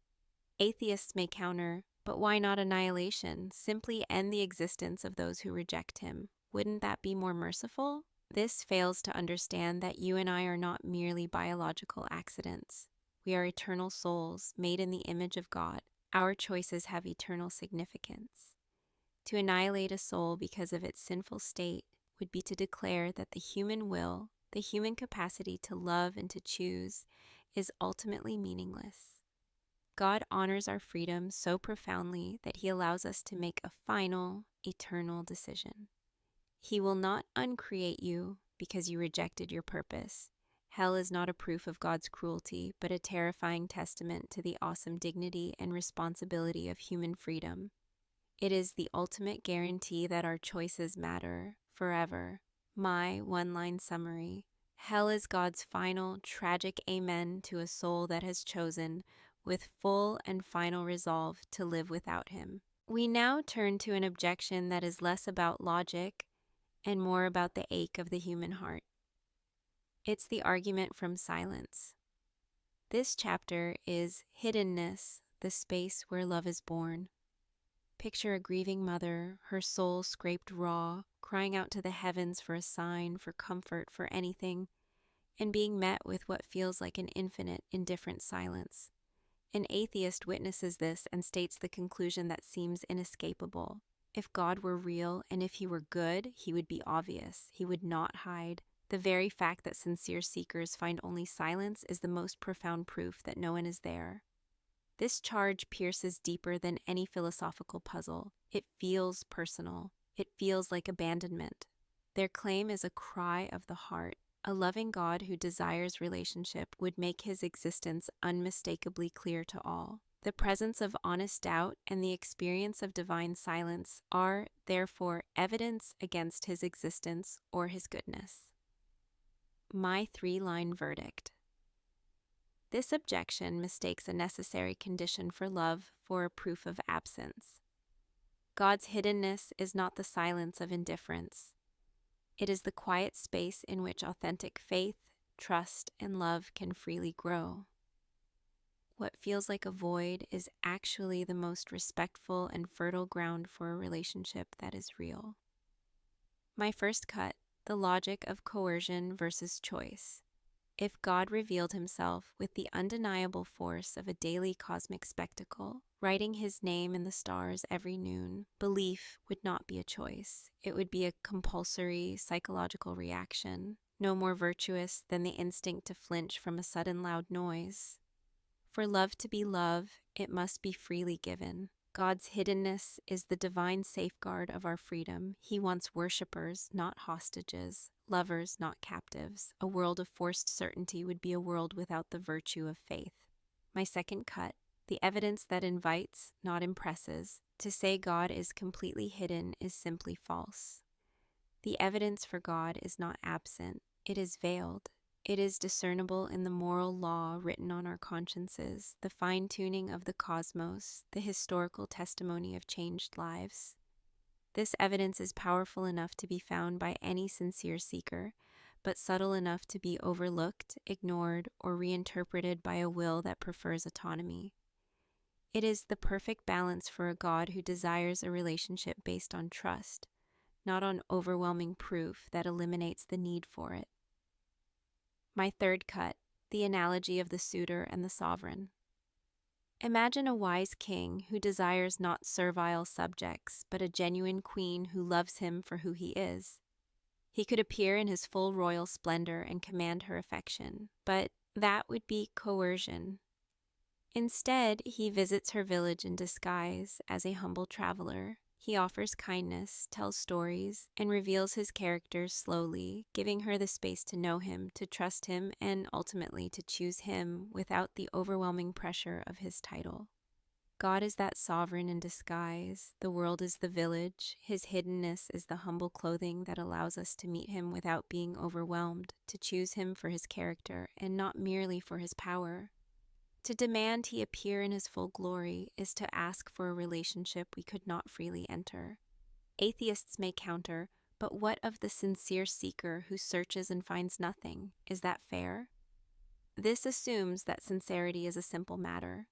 [SPEAKER 1] Atheists may counter, but why not annihilation? Simply end the existence of those who reject him. Wouldn't that be more merciful? This fails to understand that you and I are not merely biological accidents. We are eternal souls made in the image of God. Our choices have eternal significance. To annihilate a soul because of its sinful state would be to declare that the human will, the human capacity to love and to choose, is ultimately meaningless. God honors our freedom so profoundly that he allows us to make a final, eternal decision. He will not uncreate you because you rejected your purpose. Hell is not a proof of God's cruelty, but a terrifying testament to the awesome dignity and responsibility of human freedom. It is the ultimate guarantee that our choices matter forever. My one-line summary: hell is God's final, tragic amen to a soul that has chosen, with full and final resolve, to live without him. We now turn to an objection that is less about logic and more about the ache of the human heart. It's the argument from silence. This chapter is hiddenness, the space where love is born. Picture a grieving mother, her soul scraped raw, crying out to the heavens for a sign, for comfort, for anything, and being met with what feels like an infinite, indifferent silence. An atheist witnesses this and states the conclusion that seems inescapable. If God were real and if he were good, he would be obvious. He would not hide. The very fact that sincere seekers find only silence is the most profound proof that no one is there. This charge pierces deeper than any philosophical puzzle. It feels personal. It feels like abandonment. Their claim is a cry of the heart. A loving God who desires relationship would make his existence unmistakably clear to all. The presence of honest doubt and the experience of divine silence are, therefore, evidence against his existence or his goodness. My three-line verdict. This objection mistakes a necessary condition for love for a proof of absence. God's hiddenness is not the silence of indifference. It is the quiet space in which authentic faith, trust, and love can freely grow. What feels like a void is actually the most respectful and fertile ground for a relationship that is real. My first cut: the logic of coercion versus choice. If God revealed himself with the undeniable force of a daily cosmic spectacle, writing his name in the stars every noon, belief would not be a choice. It would be a compulsory psychological reaction, no more virtuous than the instinct to flinch from a sudden loud noise. For love to be love, it must be freely given. God's hiddenness is the divine safeguard of our freedom. He wants worshipers, not hostages, lovers, not captives. A world of forced certainty would be a world without the virtue of faith. My second cut: the evidence that invites, not impresses. To say God is completely hidden is simply false. The evidence for God is not absent, it is veiled. It is discernible in the moral law written on our consciences, the fine-tuning of the cosmos, the historical testimony of changed lives. This evidence is powerful enough to be found by any sincere seeker, but subtle enough to be overlooked, ignored, or reinterpreted by a will that prefers autonomy. It is the perfect balance for a God who desires a relationship based on trust, not on overwhelming proof that eliminates the need for it. My third cut: the analogy of the suitor and the sovereign. Imagine a wise king who desires not servile subjects, but a genuine queen who loves him for who he is. He could appear in his full royal splendor and command her affection, but that would be coercion. Instead, he visits her village in disguise as a humble traveler. He offers kindness, tells stories, and reveals his characters slowly, giving her the space to know him, to trust him, and ultimately to choose him without the overwhelming pressure of his title. God is that sovereign in disguise. The world is the village. His hiddenness is the humble clothing that allows us to meet him without being overwhelmed, to choose him for his character and not merely for his power. To demand he appear in his full glory is to ask for a relationship we could not freely enter. Atheists may counter, but what of the sincere seeker who searches and finds nothing? Is that fair? This assumes that sincerity is a simple matter.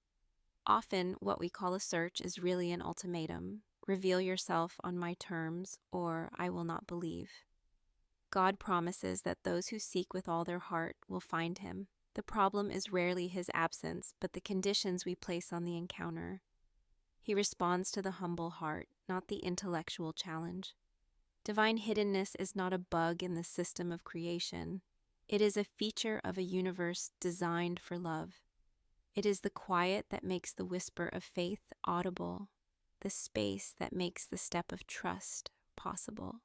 [SPEAKER 1] Often, what we call a search is really an ultimatum. Reveal yourself on my terms, or I will not believe. God promises that those who seek with all their heart will find him. The problem is rarely his absence, but the conditions we place on the encounter. He responds to the humble heart, not the intellectual challenge. Divine hiddenness is not a bug in the system of creation. It is a feature of a universe designed for love. It is the quiet that makes the whisper of faith audible, the space that makes the step of trust possible.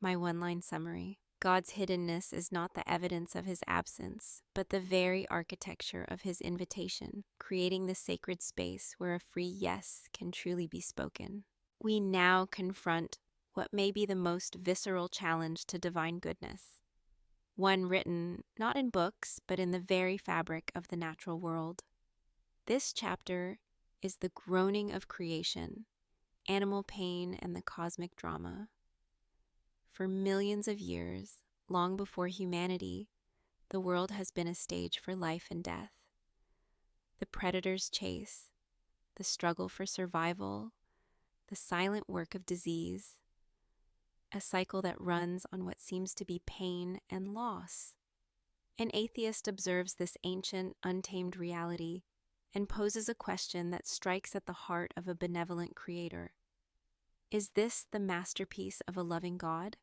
[SPEAKER 1] My one-line summary: God's hiddenness is not the evidence of his absence, but the very architecture of his invitation, creating the sacred space where a free yes can truly be spoken. We now confront what may be the most visceral challenge to divine goodness, one written not in books, but in the very fabric of the natural world. This chapter is the groaning of creation, animal pain, and the cosmic drama. For millions of years, long before humanity, the world has been a stage for life and death. The predator's chase, the struggle for survival, the silent work of disease, a cycle that runs on what seems to be pain and loss. An atheist observes this ancient, untamed reality and poses a question that strikes at the heart of a benevolent creator. Is this the masterpiece of a loving God?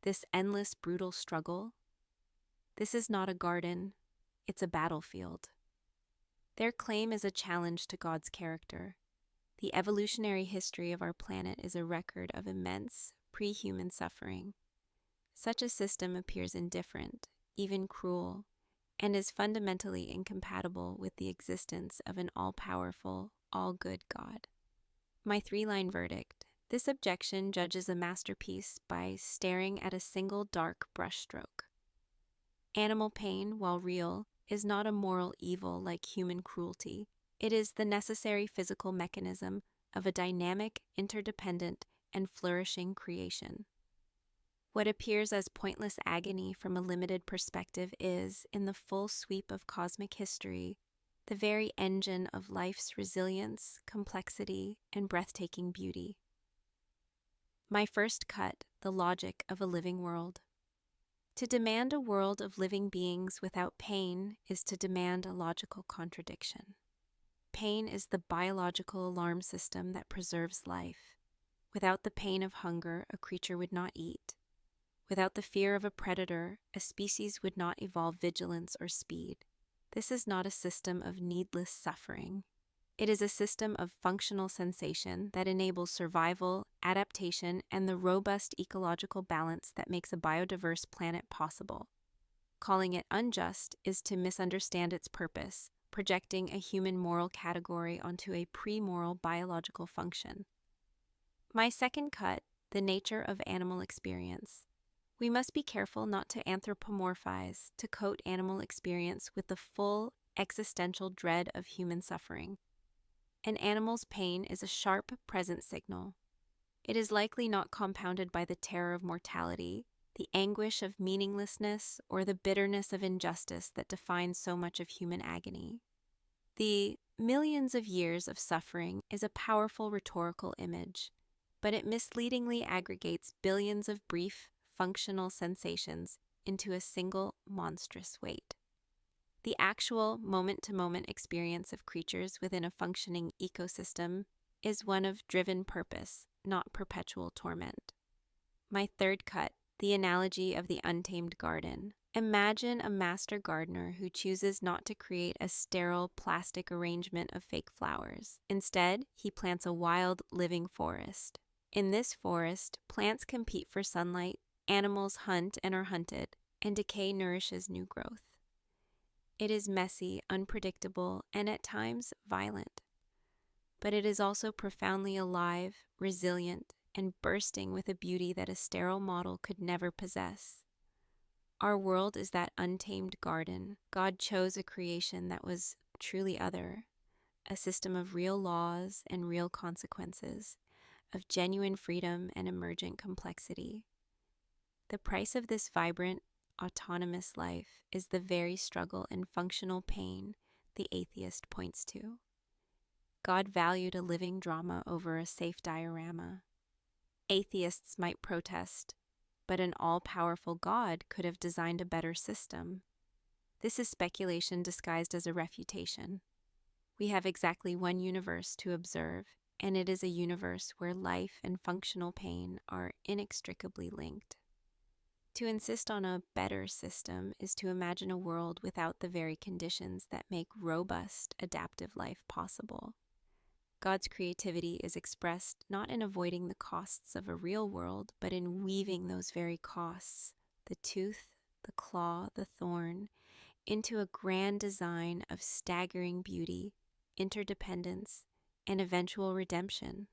[SPEAKER 1] This endless, brutal struggle? This is not a garden, it's a battlefield. Their claim is a challenge to God's character. The evolutionary history of our planet is a record of immense, pre-human suffering. Such a system appears indifferent, even cruel, and is fundamentally incompatible with the existence of an all-powerful, all-good God. My three-line verdict: this objection judges a masterpiece by staring at a single dark brushstroke. Animal pain, while real, is not a moral evil like human cruelty. It is the necessary physical mechanism of a dynamic, interdependent, and flourishing creation. What appears as pointless agony from a limited perspective is, in the full sweep of cosmic history, the very engine of life's resilience, complexity, and breathtaking beauty. My first cut: the logic of a living world. To demand a world of living beings without pain is to demand a logical contradiction. Pain is the biological alarm system that preserves life. Without the pain of hunger, a creature would not eat. Without the fear of a predator, a species would not evolve vigilance or speed. This is not a system of needless suffering. It is a system of functional sensation that enables survival, adaptation, and the robust ecological balance that makes a biodiverse planet possible. Calling it unjust is to misunderstand its purpose, projecting a human moral category onto a pre-moral biological function. My second cut: the nature of animal experience. We must be careful not to anthropomorphize, to coat animal experience with the full existential dread of human suffering. An animal's pain is a sharp, present signal. It is likely not compounded by the terror of mortality, the anguish of meaninglessness, or the bitterness of injustice that defines so much of human agony. The millions of years of suffering is a powerful rhetorical image, but it misleadingly aggregates billions of brief, functional sensations into a single monstrous weight. The actual moment-to-moment experience of creatures within a functioning ecosystem is one of driven purpose, not perpetual torment. My third cut: the analogy of the untamed garden. Imagine a master gardener who chooses not to create a sterile plastic arrangement of fake flowers. Instead, he plants a wild, living forest. In this forest, plants compete for sunlight, animals hunt and are hunted, and decay nourishes new growth. It is messy, unpredictable, and at times violent. But it is also profoundly alive, resilient, and bursting with a beauty that a sterile model could never possess. Our world is that untamed garden. God chose a creation that was truly other, a system of real laws and real consequences, of genuine freedom and emergent complexity. The price of this vibrant, autonomous life is the very struggle and functional pain the atheist points to. God valued a living drama over a safe diorama. Atheists might protest, but an all-powerful God could have designed a better system. This is speculation disguised as a refutation. We have exactly one universe to observe, and it is a universe where life and functional pain are inextricably linked. To insist on a better system is to imagine a world without the very conditions that make robust, adaptive life possible. God's creativity is expressed not in avoiding the costs of a real world, but in weaving those very costs, the tooth, the claw, the thorn, into a grand design of staggering beauty, interdependence, and eventual redemption.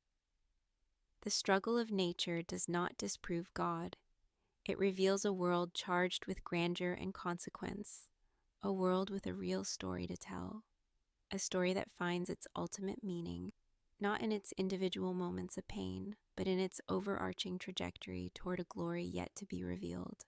[SPEAKER 1] The struggle of nature does not disprove God. It reveals a world charged with grandeur and consequence, a world with a real story to tell, a story that finds its ultimate meaning, not in its individual moments of pain, but in its overarching trajectory toward a glory yet to be revealed.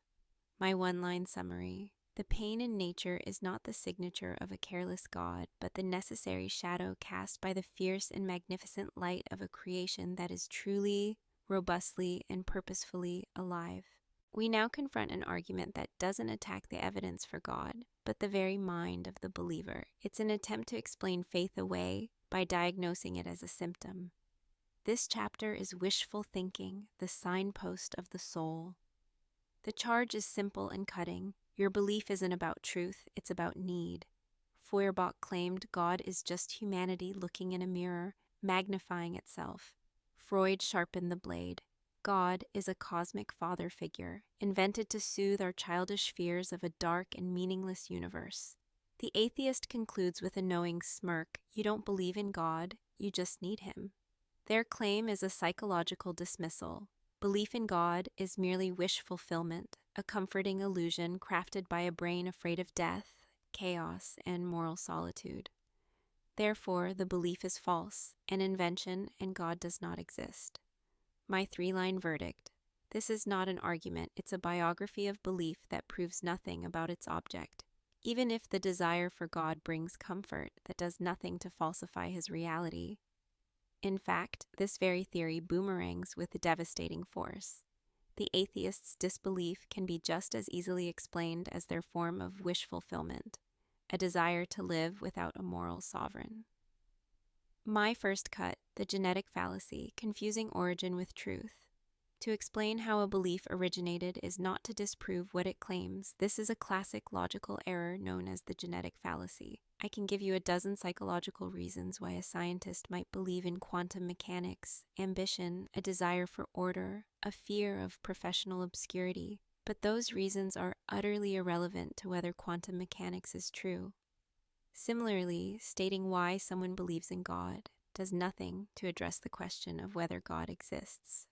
[SPEAKER 1] My one-line summary: the pain in nature is not the signature of a careless God, but the necessary shadow cast by the fierce and magnificent light of a creation that is truly, robustly, and purposefully alive. We now confront an argument that doesn't attack the evidence for God, but the very mind of the believer. It's an attempt to explain faith away by diagnosing it as a symptom. This chapter is wishful thinking, the signpost of the soul. The charge is simple and cutting. Your belief isn't about truth, it's about need. Feuerbach claimed God is just humanity looking in a mirror, magnifying itself. Freud sharpened the blade. God is a cosmic father figure, invented to soothe our childish fears of a dark and meaningless universe. The atheist concludes with a knowing smirk: you don't believe in God, you just need him. Their claim is a psychological dismissal. Belief in God is merely wish fulfillment, a comforting illusion crafted by a brain afraid of death, chaos, and moral solitude. Therefore, the belief is false, an invention, and God does not exist. My three-line verdict: this is not an argument, it's a biography of belief that proves nothing about its object. Even if the desire for God brings comfort, that does nothing to falsify his reality. In fact, this very theory boomerangs with devastating force. The atheist's disbelief can be just as easily explained as their form of wish fulfillment, a desire to live without a moral sovereign. My first cut: the genetic fallacy, confusing origin with truth. To explain how a belief originated is not to disprove what it claims. This is a classic logical error known as the genetic fallacy. I can give you a dozen psychological reasons why a scientist might believe in quantum mechanics, ambition, a desire for order, a fear of professional obscurity, but those reasons are utterly irrelevant to whether quantum mechanics is true. Similarly, stating why someone believes in God does nothing to address the question of whether God exists.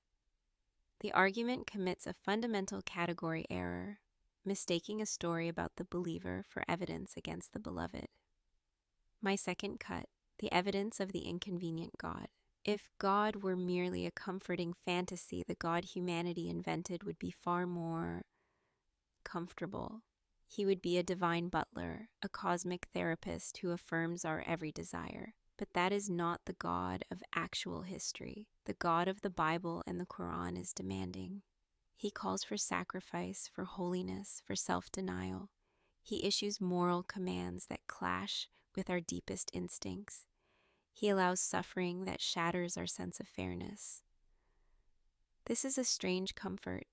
[SPEAKER 1] The argument commits a fundamental category error, mistaking a story about the believer for evidence against the beloved. My second cut: the evidence of the inconvenient God. If God were merely a comforting fantasy, the God humanity invented would be far more comfortable. He would be a divine butler, a cosmic therapist who affirms our every desire. But that is not the God of actual history. The God of the Bible and the Quran is demanding. He calls for sacrifice, for holiness, for self-denial. He issues moral commands that clash with our deepest instincts. He allows suffering that shatters our sense of fairness. This is a strange comfort.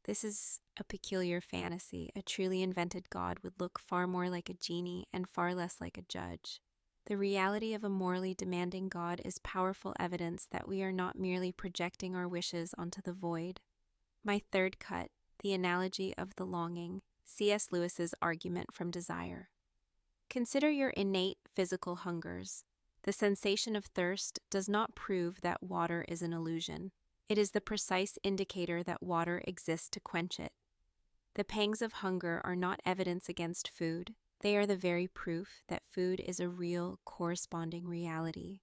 [SPEAKER 1] This is a peculiar fantasy. A truly invented God would look far more like a genie and far less like a judge. The reality of a morally demanding God is powerful evidence that we are not merely projecting our wishes onto the void. My third cut: the analogy of the longing, C.S. Lewis's argument from desire. Consider your innate physical hungers. The sensation of thirst does not prove that water is an illusion. It is the precise indicator that water exists to quench it. The pangs of hunger are not evidence against food. They are the very proof that food is a real, corresponding reality.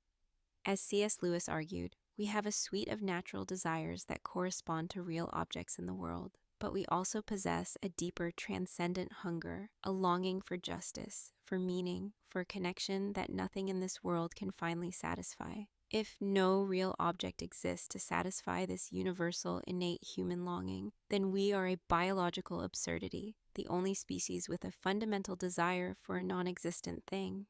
[SPEAKER 1] As C.S. Lewis argued, we have a suite of natural desires that correspond to real objects in the world, but we also possess a deeper transcendent hunger, a longing for justice, for meaning, for a connection that nothing in this world can finally satisfy. If no real object exists to satisfy this universal, innate human longing, then we are a biological absurdity, the only species with a fundamental desire for a non-existent thing.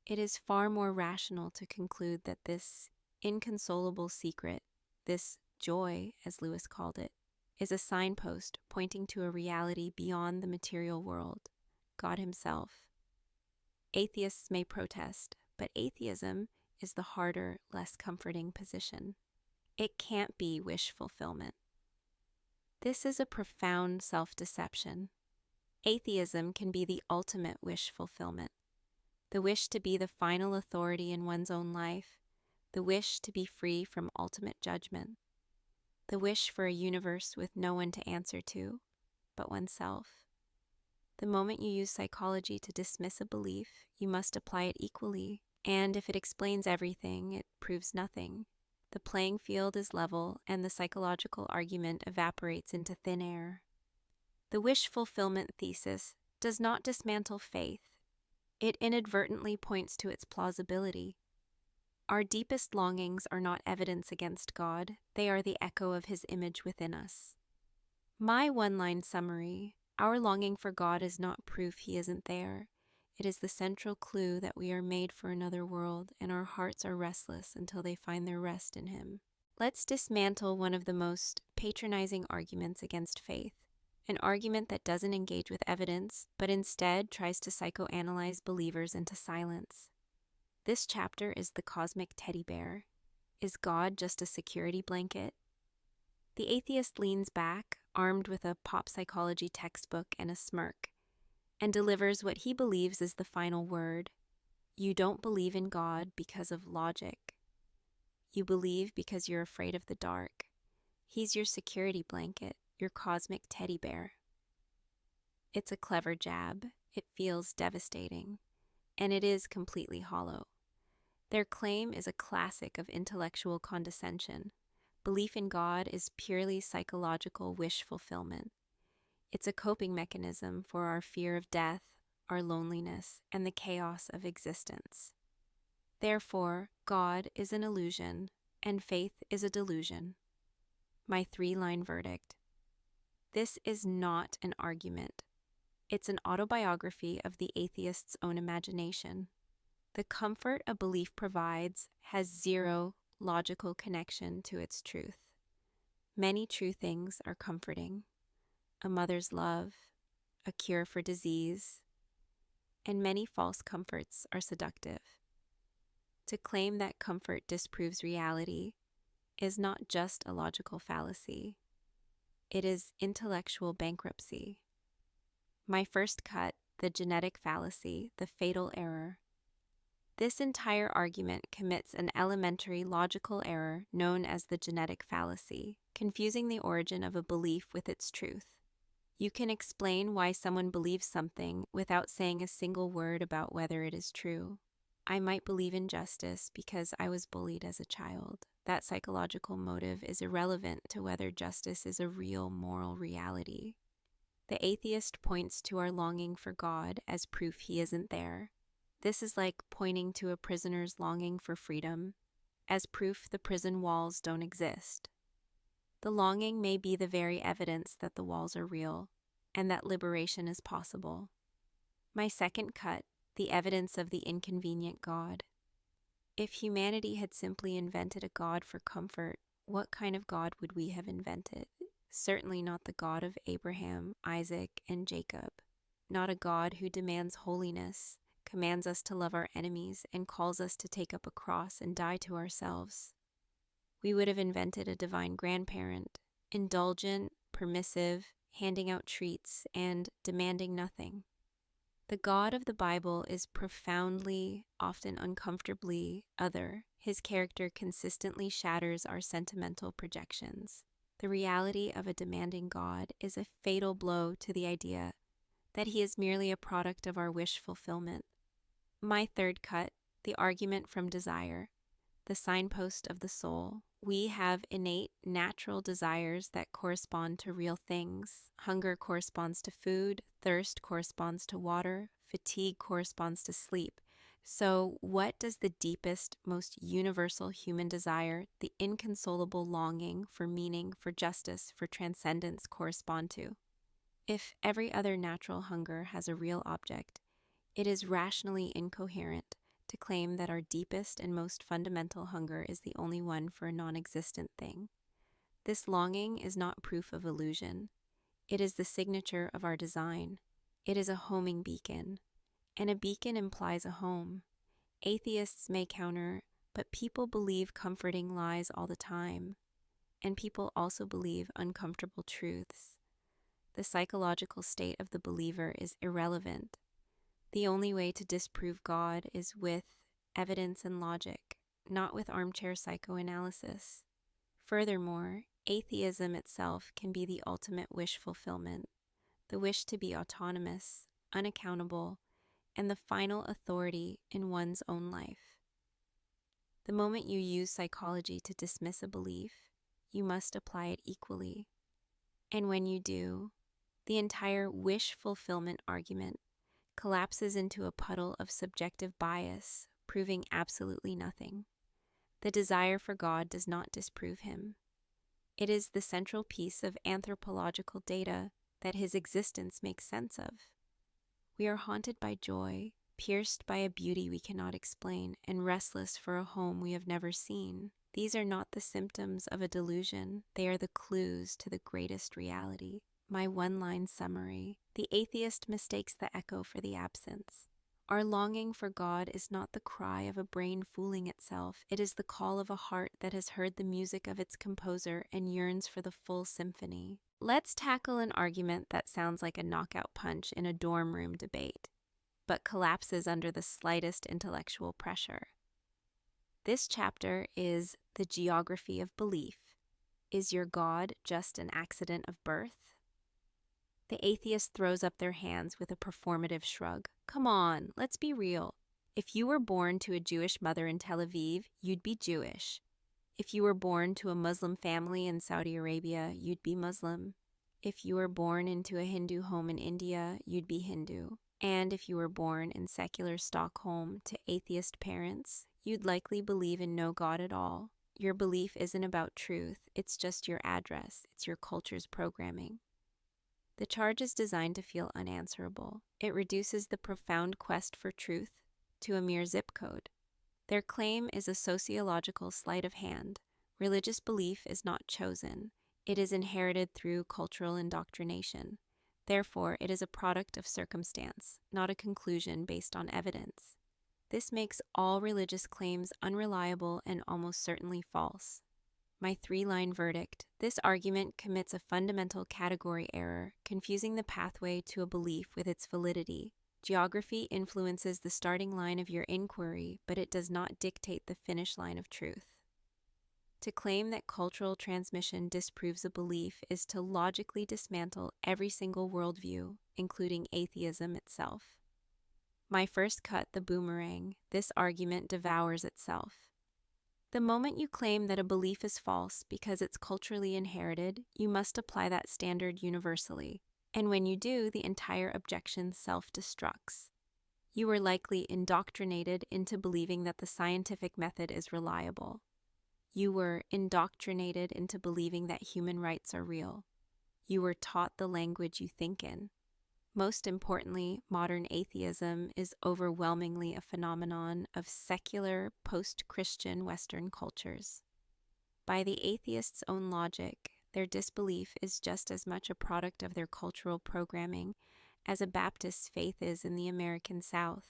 [SPEAKER 1] It is far more rational to conclude that this inconsolable secret, this joy, as Lewis called it, is a signpost pointing to a reality beyond the material world, God Himself. Atheists may protest, but atheism is the harder, less comforting position. It can't be wish fulfillment. This is a profound self-deception. Atheism can be the ultimate wish fulfillment. The wish to be the final authority in one's own life, the wish to be free from ultimate judgment, the wish for a universe with no one to answer to but oneself. The moment you use psychology to dismiss a belief, you must apply it equally, and if it explains everything, it proves nothing. The playing field is level, and the psychological argument evaporates into thin air. The wish fulfillment thesis does not dismantle faith. It inadvertently points to its plausibility. Our deepest longings are not evidence against God, they are the echo of His image within us. My one-line summary: our longing for God is not proof He isn't there. It is the central clue that we are made for another world, and our hearts are restless until they find their rest in Him. Let's dismantle one of the most patronizing arguments against faith, an argument that doesn't engage with evidence, but instead tries to psychoanalyze believers into silence. This chapter is the cosmic teddy bear. Is God just a security blanket? The atheist leans back, armed with a pop psychology textbook and a smirk, and delivers what he believes is the final word. You don't believe in God because of logic. You believe because you're afraid of the dark. He's your security blanket, your cosmic teddy bear. It's a clever jab. It feels devastating. And it is completely hollow. Their claim is a classic of intellectual condescension. Belief in God is purely psychological wish fulfillment. It's a coping mechanism for our fear of death, our loneliness, and the chaos of existence. Therefore, God is an illusion, and faith is a delusion. My three-line verdict: this is not an argument. It's an autobiography of the atheist's own imagination. The comfort a belief provides has zero logical connection to its truth. Many true things are comforting: a mother's love, a cure for disease, and many false comforts are seductive. To claim that comfort disproves reality is not just a logical fallacy. It is intellectual bankruptcy. My first cut: the genetic fallacy, the fatal error. This entire argument commits an elementary logical error known as the genetic fallacy, confusing the origin of a belief with its truth. You can explain why someone believes something without saying a single word about whether it is true. I might believe in justice because I was bullied as a child. That psychological motive is irrelevant to whether justice is a real moral reality. The atheist points to our longing for God as proof He isn't there. This is like pointing to a prisoner's longing for freedom as proof the prison walls don't exist. The longing may be the very evidence that the walls are real and that liberation is possible. My second cut: the evidence of the inconvenient God. If humanity had simply invented a God for comfort, what kind of God would we have invented? Certainly not the God of Abraham, Isaac, and Jacob. Not a God who demands holiness, commands us to love our enemies, and calls us to take up a cross and die to ourselves. We would have invented a divine grandparent, indulgent, permissive, handing out treats, and demanding nothing. The God of the Bible is profoundly, often uncomfortably, other. His character consistently shatters our sentimental projections. The reality of a demanding God is a fatal blow to the idea that He is merely a product of our wish fulfillment. My third cut: the argument from desire, the signpost of the soul. We have innate natural desires that correspond to real things. Hunger corresponds to food, thirst corresponds to water, fatigue corresponds to sleep. So, what does the deepest, most universal human desire, the inconsolable longing for meaning, for justice, for transcendence, correspond to? If every other natural hunger has a real object, it is rationally incoherent to claim that our deepest and most fundamental hunger is the only one for a non-existent thing. This longing is not proof of illusion. It is the signature of our design. It is a homing beacon, and a beacon implies a home. Atheists may counter, but people believe comforting lies all the time, and people also believe uncomfortable truths. The psychological state of the believer is irrelevant. The only way to disprove God is with evidence and logic, not with armchair psychoanalysis. Furthermore, atheism itself can be the ultimate wish fulfillment, the wish to be autonomous, unaccountable, and the final authority in one's own life. The moment you use psychology to dismiss a belief, you must apply it equally. And when you do, the entire wish fulfillment argument collapses into a puddle of subjective bias, proving absolutely nothing. The desire for God does not disprove him. It is the central piece of anthropological data that his existence makes sense of. We are haunted by joy, pierced by a beauty we cannot explain, and restless for a home we have never seen. These are not the symptoms of a delusion, they are the clues to the greatest reality. My one-line summary: the atheist mistakes the echo for the absence. Our longing for God is not the cry of a brain fooling itself. It is the call of a heart that has heard the music of its composer and yearns for the full symphony. Let's tackle an argument that sounds like a knockout punch in a dorm room debate, but collapses under the slightest intellectual pressure. This chapter is the geography of belief. Is your God just an accident of birth? The atheist throws up their hands with a performative shrug. Come on, let's be real. If you were born to a Jewish mother in Tel Aviv, you'd be Jewish. If you were born to a Muslim family in Saudi Arabia, you'd be Muslim. If you were born into a Hindu home in India, you'd be Hindu. And if you were born in secular Stockholm to atheist parents, you'd likely believe in no God at all. Your belief isn't about truth, it's just your address, it's your culture's programming. The charge is designed to feel unanswerable. It reduces the profound quest for truth to a mere zip code. Their claim is a sociological sleight of hand. Religious belief is not chosen. It is inherited through cultural indoctrination. Therefore, it is a product of circumstance, not a conclusion based on evidence. This makes all religious claims unreliable and almost certainly false. My three-line verdict: this argument commits a fundamental category error, confusing the pathway to a belief with its validity. Geography influences the starting line of your inquiry, but it does not dictate the finish line of truth. To claim that cultural transmission disproves a belief is to logically dismantle every single worldview, including atheism itself. My first cut, the boomerang: this argument devours itself. The moment you claim that a belief is false because it's culturally inherited, you must apply that standard universally. And when you do, the entire objection self-destructs. You were likely indoctrinated into believing that the scientific method is reliable. You were indoctrinated into believing that human rights are real. You were taught the language you think in. Most importantly, modern atheism is overwhelmingly a phenomenon of secular, post-Christian Western cultures. By the atheist's own logic, their disbelief is just as much a product of their cultural programming as a Baptist's faith is in the American South.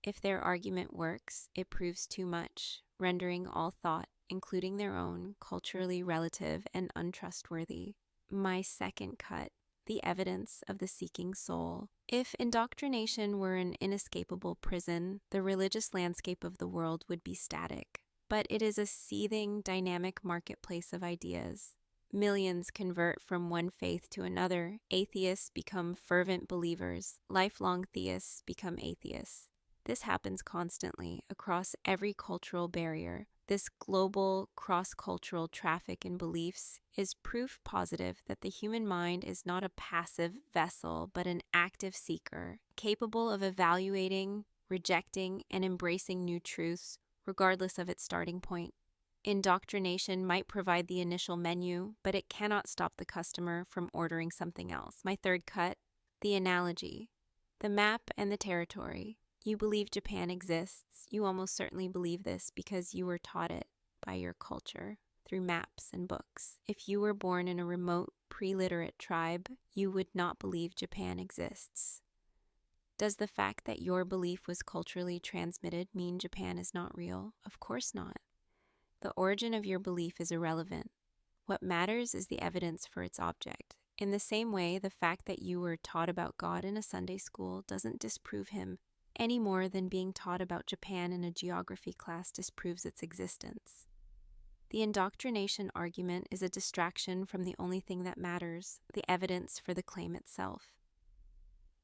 [SPEAKER 1] If their argument works, it proves too much, rendering all thought, including their own, culturally relative and untrustworthy. My second cut: the evidence of the seeking soul. If indoctrination were an inescapable prison, the religious landscape of the world would be static. But it is a seething, dynamic marketplace of ideas. Millions convert from one faith to another. Atheists become fervent believers. Lifelong theists become atheists. This happens constantly across every cultural barrier. This global, cross-cultural traffic in beliefs is proof positive that the human mind is not a passive vessel, but an active seeker, capable of evaluating, rejecting, and embracing new truths, regardless of its starting point. Indoctrination might provide the initial menu, but it cannot stop the customer from ordering something else. My third cut, the analogy, the map and the territory. You believe Japan exists. You almost certainly believe this because you were taught it by your culture through maps and books. If you were born in a remote, pre-literate tribe, you would not believe Japan exists. Does the fact that your belief was culturally transmitted mean Japan is not real? Of course not. The origin of your belief is irrelevant. What matters is the evidence for its object. In the same way, the fact that you were taught about God in a Sunday school doesn't disprove him any more than being taught about Japan in a geography class disproves its existence. The indoctrination argument is a distraction from the only thing that matters, the evidence for the claim itself.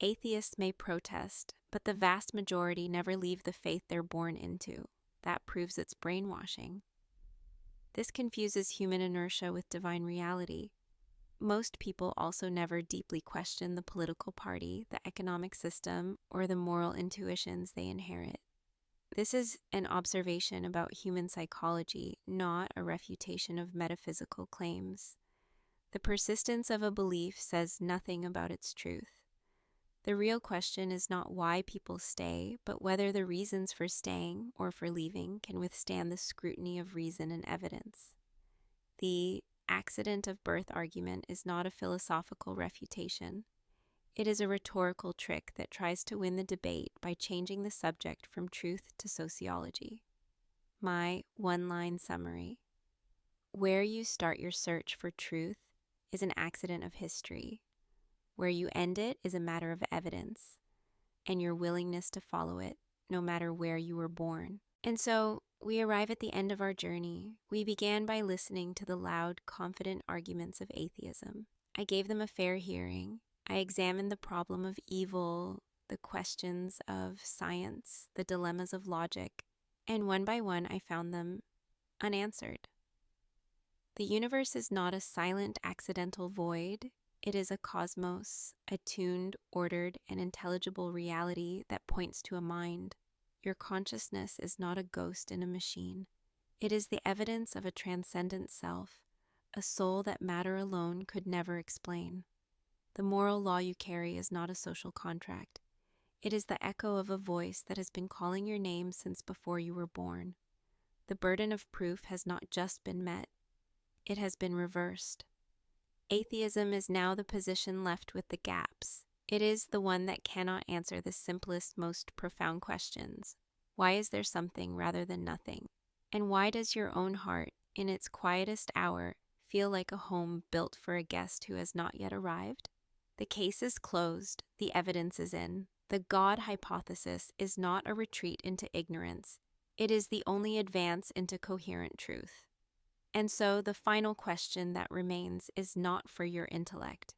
[SPEAKER 1] Atheists may protest, but the vast majority never leave the faith they're born into. That proves its brainwashing. This confuses human inertia with divine reality. Most people also never deeply question the political party, the economic system, or the moral intuitions they inherit. This is an observation about human psychology, not a refutation of metaphysical claims. The persistence of a belief says nothing about its truth. The real question is not why people stay, but whether the reasons for staying or for leaving can withstand the scrutiny of reason and evidence. The accident of birth argument is not a philosophical refutation. It is a rhetorical trick that tries to win the debate by changing the subject from truth to sociology. My one-line summary. Where you start your search for truth is an accident of history. Where you end it is a matter of evidence and your willingness to follow it, no matter where you were born. And so, we arrive at the end of our journey. We began by listening to the loud, confident arguments of atheism. I gave them a fair hearing. I examined the problem of evil, the questions of science, the dilemmas of logic, and one by one I found them unanswered. The universe is not a silent, accidental void. It is a cosmos, a tuned, ordered, and intelligible reality that points to a mind. Your consciousness is not a ghost in a machine. It is the evidence of a transcendent self, a soul that matter alone could never explain. The moral law you carry is not a social contract. It is the echo of a voice that has been calling your name since before you were born. The burden of proof has not just been met, it has been reversed. Atheism is now the position left with the gaps. It is the one that cannot answer the simplest, most profound questions. Why is there something rather than nothing? And why does your own heart, in its quietest hour, feel like a home built for a guest who has not yet arrived? The case is closed. The evidence is in. The God hypothesis is not a retreat into ignorance. It is the only advance into coherent truth. And so the final question that remains is not for your intellect.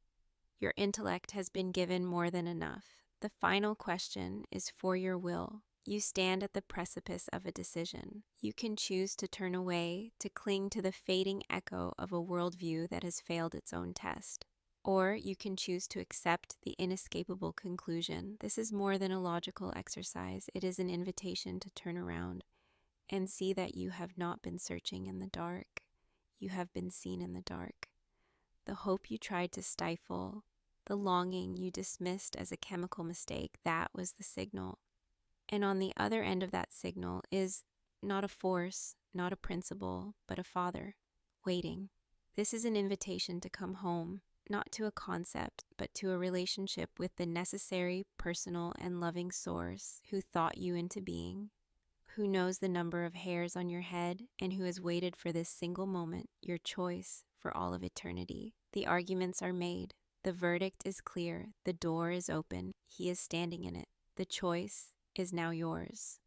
[SPEAKER 1] Your intellect has been given more than enough. The final question is for your will. You stand at the precipice of a decision. You can choose to turn away, to cling to the fading echo of a worldview that has failed its own test. Or you can choose to accept the inescapable conclusion. This is more than a logical exercise. It is an invitation to turn around and see that you have not been searching in the dark. You have been seen in the dark. The hope you tried to stifle, the longing you dismissed as a chemical mistake, that was the signal. And on the other end of that signal is not a force, not a principle, but a father, waiting. This is an invitation to come home, not to a concept, but to a relationship with the necessary, personal, and loving source who thought you into being, who knows the number of hairs on your head, and who has waited for this single moment, your choice, for all of eternity. The arguments are made. The verdict is clear. The door is open. He is standing in it. The choice is now yours.